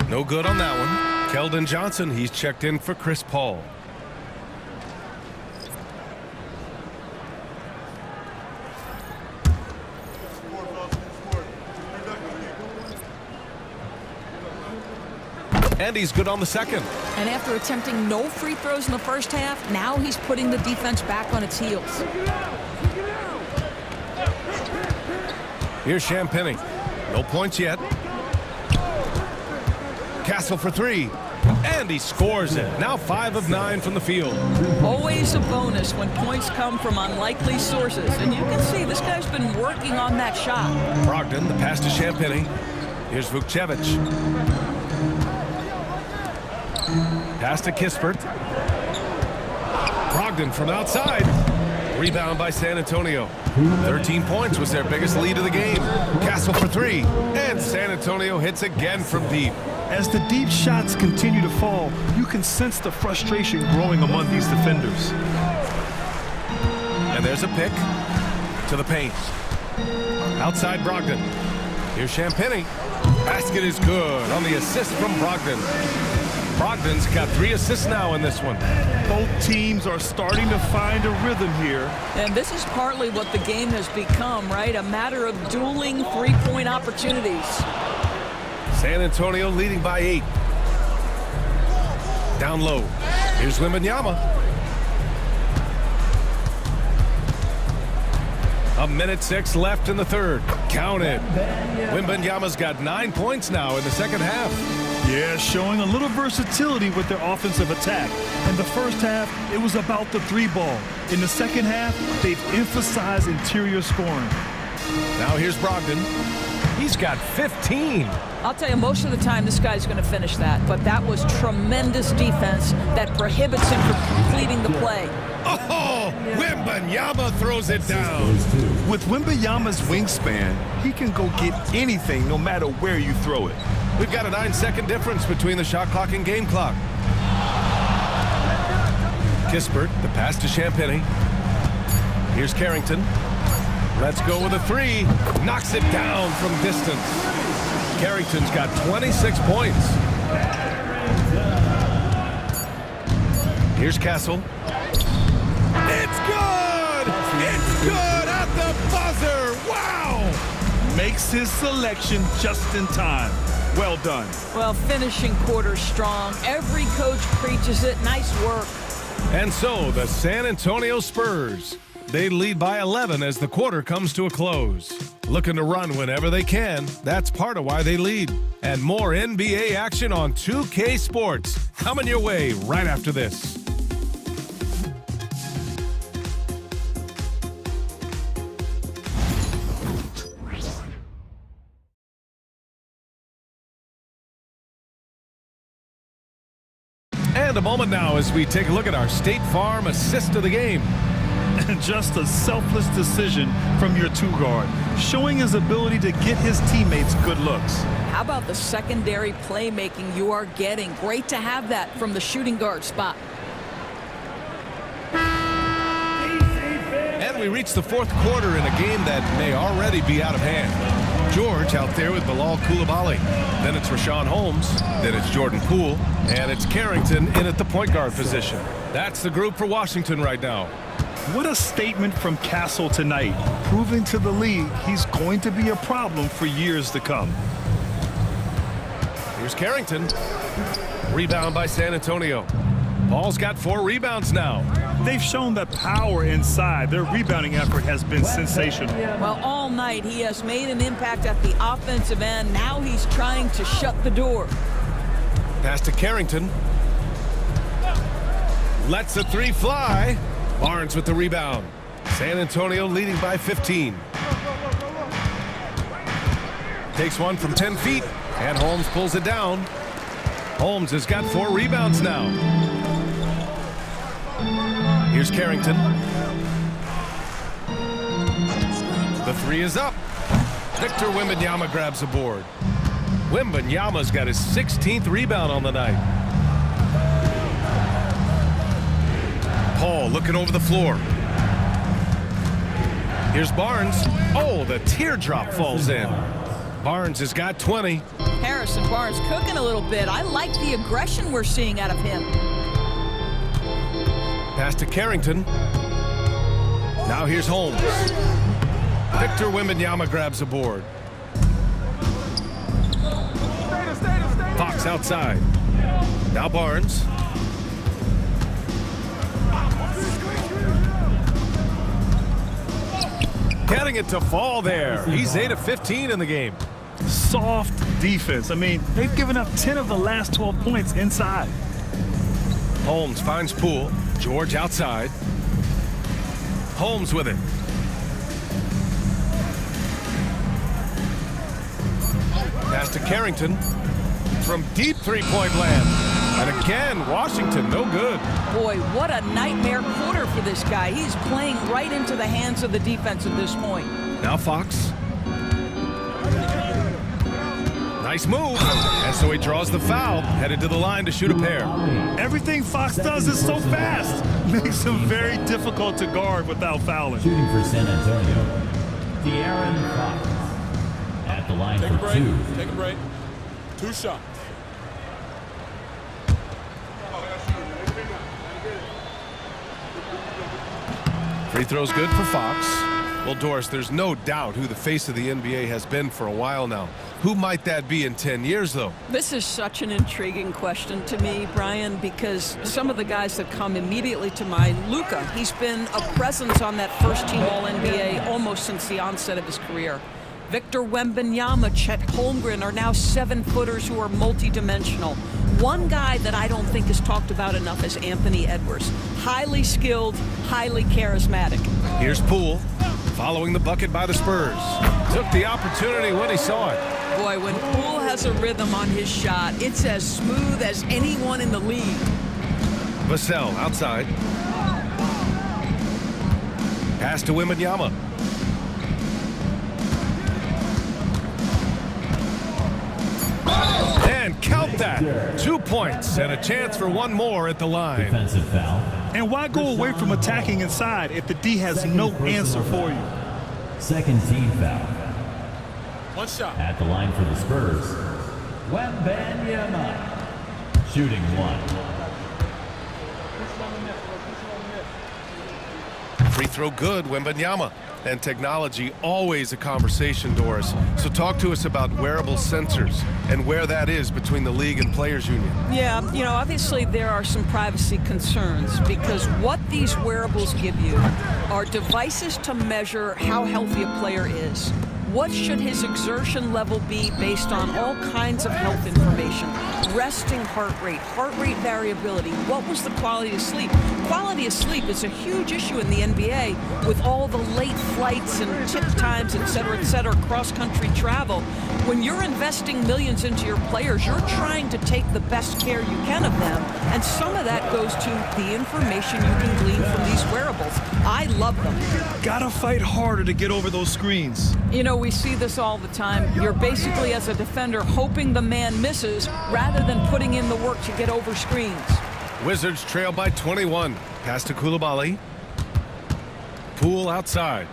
No good on that one. Keldon Johnson, he's checked in for Chris Paul. And he's good on the second. And after attempting no free throws in the first half, now he's putting the defense back on its heels. Here's Champagny. No points yet. Castle for three. And he scores it. Now 5 of 9 from the field. Always a bonus when points come from unlikely sources. And you can see this guy's been working on that shot. Brogdon, the pass to Champagny. Here's Vukcevic. Pass to Kispert. Brogdon from outside. Rebound by San Antonio. 13 points was their biggest lead of the game. Castle for 3. And San Antonio hits again from deep. As the deep shots continue to fall, you can sense the frustration growing among these defenders. And there's a pick to the paint. Outside Brogdon. Here's Champagny. Basket is good on the assist from Brogdon. Brogdon's got 3 assists now in this one. Both teams are starting to find a rhythm here. And this is partly what the game has become, right? A matter of dueling three-point opportunities. San Antonio leading by 8. Down low. Here's Wembanyama. A minute 6 left in the third. Count it. Wembanyama's got 9 points now in the second half. Yeah, showing a little versatility with their offensive attack. In the first half, it was about the 3 ball. In the second half, they've emphasized interior scoring. Now here's Brogdon. He's got 15. I'll tell you, most of the time this guy's going to finish that, but that was tremendous defense that prohibits him from completing the play. Oh, Wembanyama throws it down. With Wembanyama's wingspan, he can go get anything no matter where you throw it. We've got a 9-second difference between the shot clock and game clock. Kispert, the pass to Champagny. Here's Carrington. Let's go with a 3. Knocks it down from distance. Carrington's got 26 points. Here's Castle. It's good! It's good at the buzzer! Wow! Makes his selection just in time. Well done. Well, finishing quarter strong. Every coach preaches it. Nice work. And so the San Antonio Spurs, they lead by 11 as the quarter comes to a close. Looking to run whenever they can. That's part of why they lead. And more NBA action on 2K Sports coming your way right after this. And a moment now as we take a look at our State Farm assist of the game. And just a selfless decision from your 2-guard, showing his ability to get his teammates good looks. How about the secondary playmaking you are getting? Great to have that from the shooting guard spot. And we reach the fourth quarter in a game that may already be out of hand. George out there with Bilal Coulibaly. Then it's Rashawn Holmes. Then it's Jordan Poole. And it's Carrington in at the point guard position. That's the group for Washington right now. What a statement from Castle tonight, proving to the league he's going to be a problem for years to come. Here's Carrington. Rebound by San Antonio. Paul's got 4 rebounds now. They've shown that power inside. Their rebounding effort has been sensational. Well, all night he has made an impact at the offensive end. Now he's trying to shut the door. Pass to Carrington. Lets a 3 fly. Barnes with the rebound. San Antonio leading by 15. Takes one from 10 feet, and Holmes pulls it down. Holmes has got 4 rebounds now. Here's Carrington. The 3 is up. Victor Wembanyama grabs a board. Wembanyama's got his 16th rebound on the night. Paul looking over the floor. Here's Barnes. Oh, the teardrop falls in. Barnes has got 20. Harrison Barnes cooking a little bit. I like the aggression we're seeing out of him. Pass to Carrington. Now here's Holmes. Victor Wembanyama grabs a board. Fox outside. Now Barnes. Getting it to fall there. He's 8 of 15 in the game. Soft defense. I mean, they've given up 10 of the last 12 points inside. Holmes finds Poole. George outside. Holmes with it. Pass to Carrington. From deep three-point land. And again, Washington, no good. Boy, what a nightmare quarter for this guy. He's playing right into the hands of the defense at this point. Now Fox. Nice move. And so he draws the foul, headed to the line to shoot a pair. Everything Fox does is so fast. Makes him very difficult to guard without fouling. Shooting for San Antonio, De'Aaron Fox. At the line Take a for break. 2. Take a break. 2 shots. Free throw's good for Fox. Well, Doris, there's no doubt who the face of the NBA has been for a while now. Who might that be in 10 years, though? This is such an intriguing question to me, Brian, because some of the guys that come immediately to mind, Luka, he's been a presence on that first-team All-NBA almost since the onset of his career. Victor Wembanyama, Chet Holmgren are now 7-footers who are multi-dimensional. One guy that I don't think is talked about enough is Anthony Edwards. Highly skilled, highly charismatic. Here's Poole, following the bucket by the Spurs. Took the opportunity when he saw it. Boy, when Poole has a rhythm on his shot, it's as smooth as anyone in the league. Vassell outside. Pass to Wembanyama. And count that. 2 points and a chance for one more at the line. Defensive foul. And why go away from attacking inside if the D has no answer for you? Second team foul. 1 shot. At the line for the Spurs, Wembanyama. Shooting 1. Free throw good, Wembanyama. And technology, always a conversation, Doris. So talk to us about wearable sensors and where that is between the league and players union. Yeah, you know, obviously there are some privacy concerns because what these wearables give you are devices to measure how healthy a player is. What should his exertion level be based on all kinds of health information? Resting heart rate variability. What was the quality of sleep? Quality of sleep is a huge issue in the NBA with all the late flights and tip times, et cetera, cross-country travel. When you're investing millions into your players, you're trying to take the best care you can of them, and some of that goes to the information you can glean from these wearables. I love them. Gotta fight harder to get over those screens. You know, we see this all the time. You're basically, as a defender, hoping the man misses rather than putting in the work to get over screens. Wizards trail by 21. Pass to Coulibaly. Poole outside.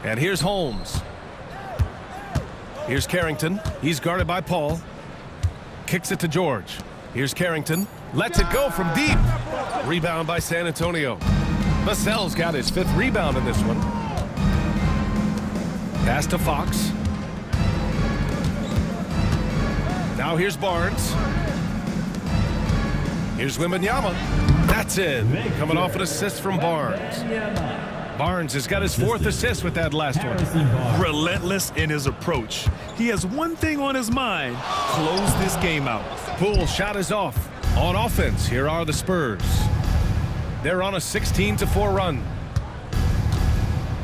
And here's Holmes. Here's Carrington. He's guarded by Paul. Kicks it to George. Here's Carrington. Lets it go from deep. Rebound by San Antonio. Vassell's got his 5th rebound in this one. Pass to Fox. Now here's Barnes. Here's Wembanyama. That's in. Coming off an assist from Barnes. Barnes has got his 4th assist with that last one. Relentless in his approach. He has one thing on his mind: close this game out. Poole's shot is off. On offense, here are the Spurs. They're on a 16-4 run.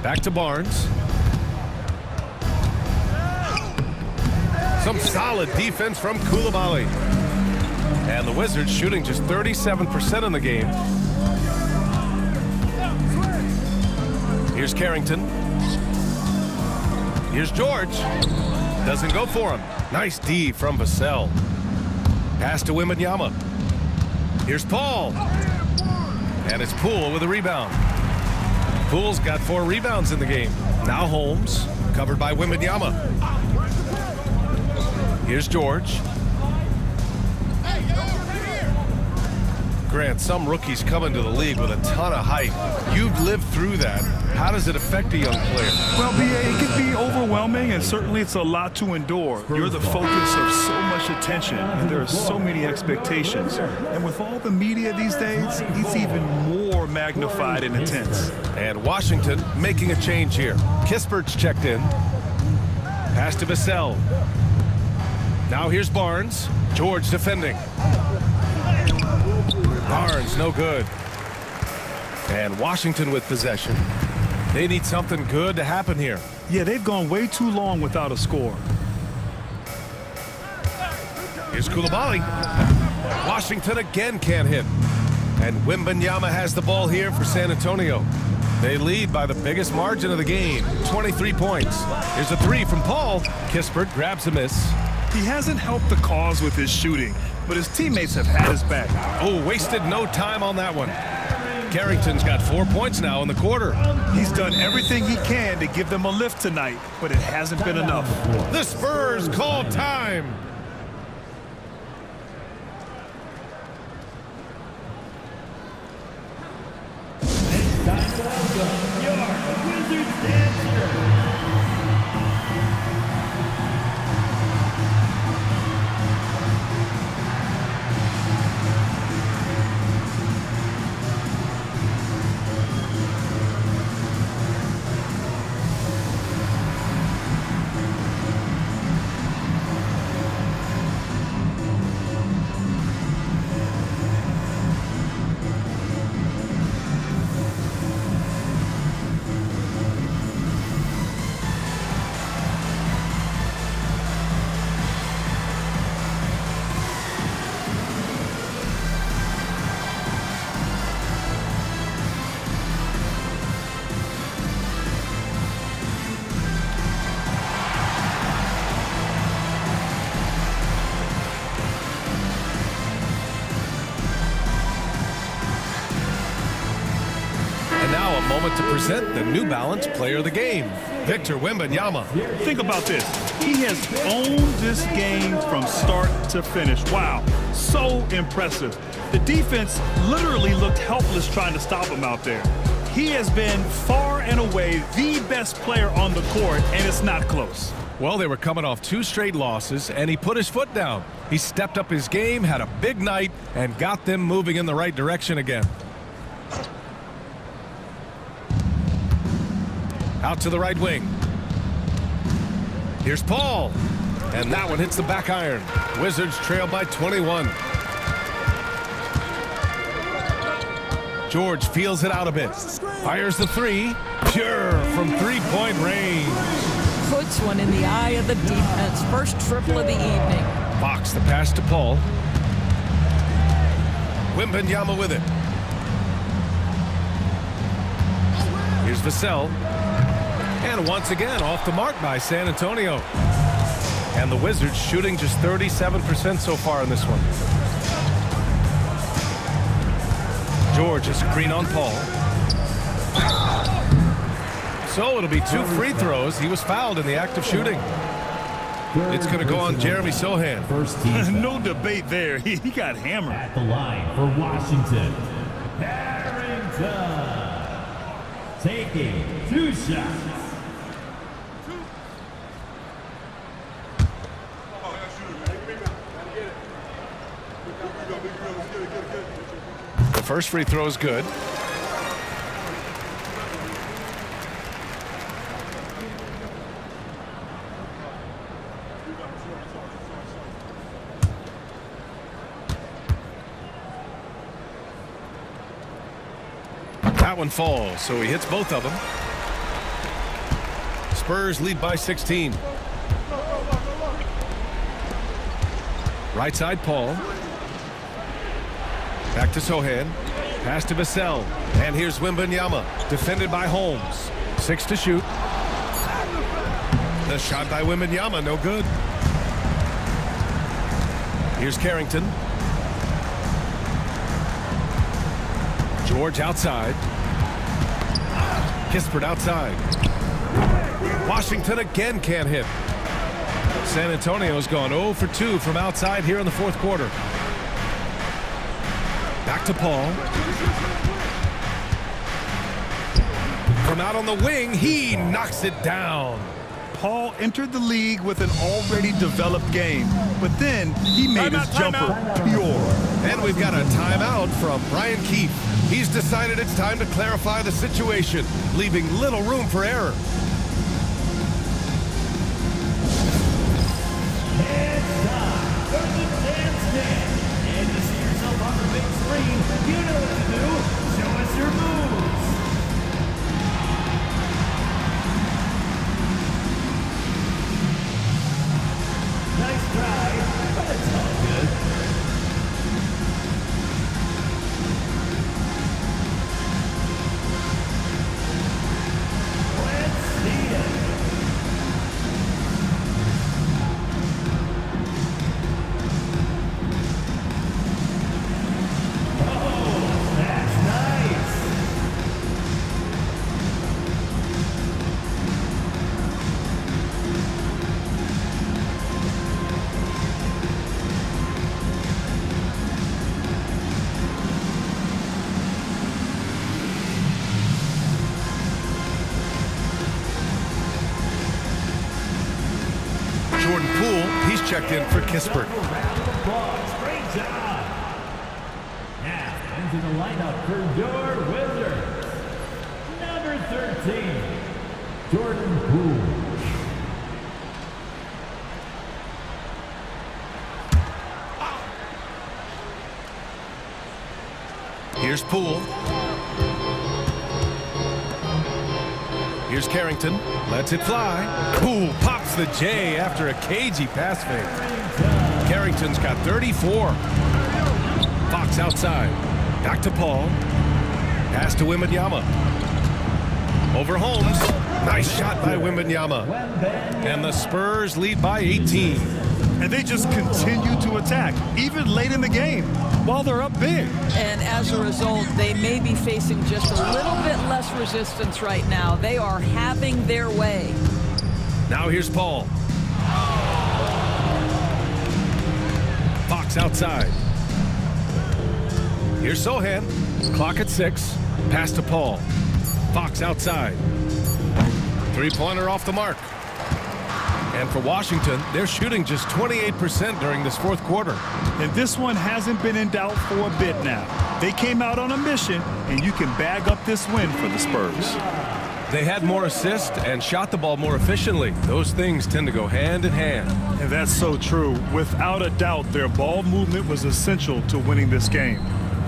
Back to Barnes. Some solid defense from Coulibaly. And the Wizards shooting just 37% in the game. Here's Carrington. Here's George. Doesn't go for him. Nice D from Vassell. Pass to Wembanyama. Here's Paul. And it's Poole with a rebound. Poole's got 4 rebounds in the game. Now Holmes, covered by Wembanyama. Here's George. Grant, some rookies come into the league with a ton of height. You've lived through that. How does it affect a young player? Well, BA, it can be overwhelming, and certainly it's a lot to endure. You're the focus of so much attention, and there are so many expectations. And with all the media these days, it's even more magnified and intense. And Washington making a change here. Kispert's checked in. Pass to Vassell. Now here's Barnes. George defending. Barnes, no good. And Washington with possession. They need something good to happen here. Yeah, they've gone way too long without a score. Here's Coulibaly. Washington again can't hit. And Wembanyama has the ball here for San Antonio. They lead by the biggest margin of the game, 23 points. Here's a 3 from Paul. Kispert grabs a miss. He hasn't helped the cause with his shooting, but his teammates have had his back. Oh, wasted no time on that one. Carrington's got 4 points now in the quarter. He's done everything he can to give them a lift tonight, but it hasn't been enough. The Spurs call time. It's time to welcome your Wizards dancer. Moment to present the New Balance Player of the Game, Victor Wembanyama. Think about this. He has owned this game from start to finish. Wow, so impressive. The defense literally looked helpless trying to stop him out there. He has been far and away the best player on the court, and it's not close. Well, they were coming off 2 straight losses, and he put his foot down. He stepped up his game, had a big night, and got them moving in the right direction again. Out to the right wing. Here's Paul. And that one hits the back iron. Wizards trail by 21. George feels it out a bit. Fires the 3. Pure from 3-point range. Puts one in the eye of the defense. First triple of the evening. Fox the pass to Paul. Wembanyama with it. Here's Vassell. And once again, off the mark by San Antonio. And the Wizards shooting just 37% so far in this one. George, a screen on Paul. So it'll be 2 free throws. He was fouled in the act of shooting. It's going to go on Jeremy Sohan. First team. No debate there. He got hammered. At the line for Washington, Carrington. Taking 2 shots. The first free throw is good. That one falls, so he hits both of them. Spurs lead by 16. Right side, Paul. Back to Sohan. Pass to Vassell. And here's Wembanyama, defended by Holmes. 6 to shoot. The shot by Wembanyama, no good. Here's Carrington. George outside. Kispert outside. Washington again can't hit. San Antonio's gone 0 for 2 from outside here in the fourth quarter. Back to Paul. From out on the wing, he knocks it down. Paul entered the league with an already developed game, but then he made his jumper pure. And we've got a timeout from Brian Keefe. He's decided it's time to clarify the situation, leaving little room for error. It's time for the dance stand. And to see yourself on the big screen, you know what to do. Show us your moves. Nice try, but it's all good. Let's see it. Oh, that's nice. Jordan Poole, he's checked in for Kispert. Round of applause. Great job. Now, into the lineup for your Wizards. Number 13, Jordan Poole. Here's Poole. Here's Carrington. Lets it fly. Poole pops the J after a cagey pass fake. Carrington's got 34. Fox outside. Back to Paul. Pass to Wembanyama. Over Holmes. Nice shot by Wembanyama. And the Spurs lead by 18. And they just continue to attack, even late in the game, while they're up big. And as a result, they may be facing just a little bit less resistance right now. They are having their way. Now here's Paul. Fox outside. Here's Sohan. Clock at 6. Pass to Paul. Fox outside. Three-pointer off the mark. And for Washington, they're shooting just 28% during this fourth quarter. And this one hasn't been in doubt for a bit now. They came out on a mission, and you can bag up this win for the Spurs. They had more assists and shot the ball more efficiently. Those things tend to go hand in hand. And that's so true. Without a doubt, their ball movement was essential to winning this game.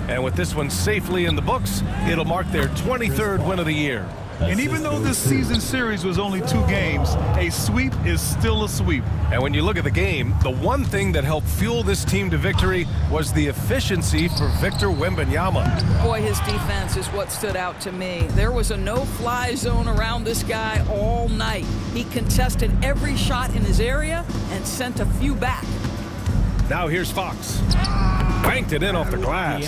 And with this one safely in the books, it'll mark their 23rd win of the year. And even though this season series was only 2 games, a sweep is still a sweep. And when you look at the game, the one thing that helped fuel this team to victory was the efficiency for Victor Wembanyama. Boy, his defense is what stood out to me. There was a no-fly zone around this guy all night. He contested every shot in his area and sent a few back. Now here's Fox. Banked it in off the glass.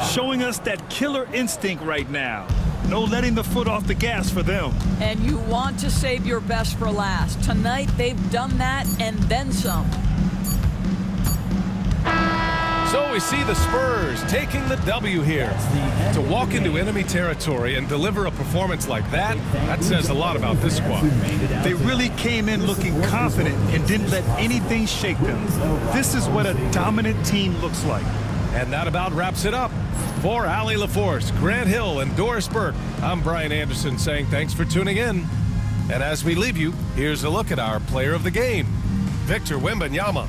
Showing us that killer instinct right now. No letting the foot off the gas for them. And you want to save your best for last. Tonight, they've done that and then some. So we see the Spurs taking the W here. To walk into enemy territory and deliver a performance like that, that says a lot about this squad. They really came in looking confident and didn't let anything shake them. This is what a dominant team looks like. And that about wraps it up. For Allie LaForce, Grant Hill, and Doris Burke, I'm Brian Anderson saying thanks for tuning in. And as we leave you, here's a look at our player of the game, Victor Wembanyama.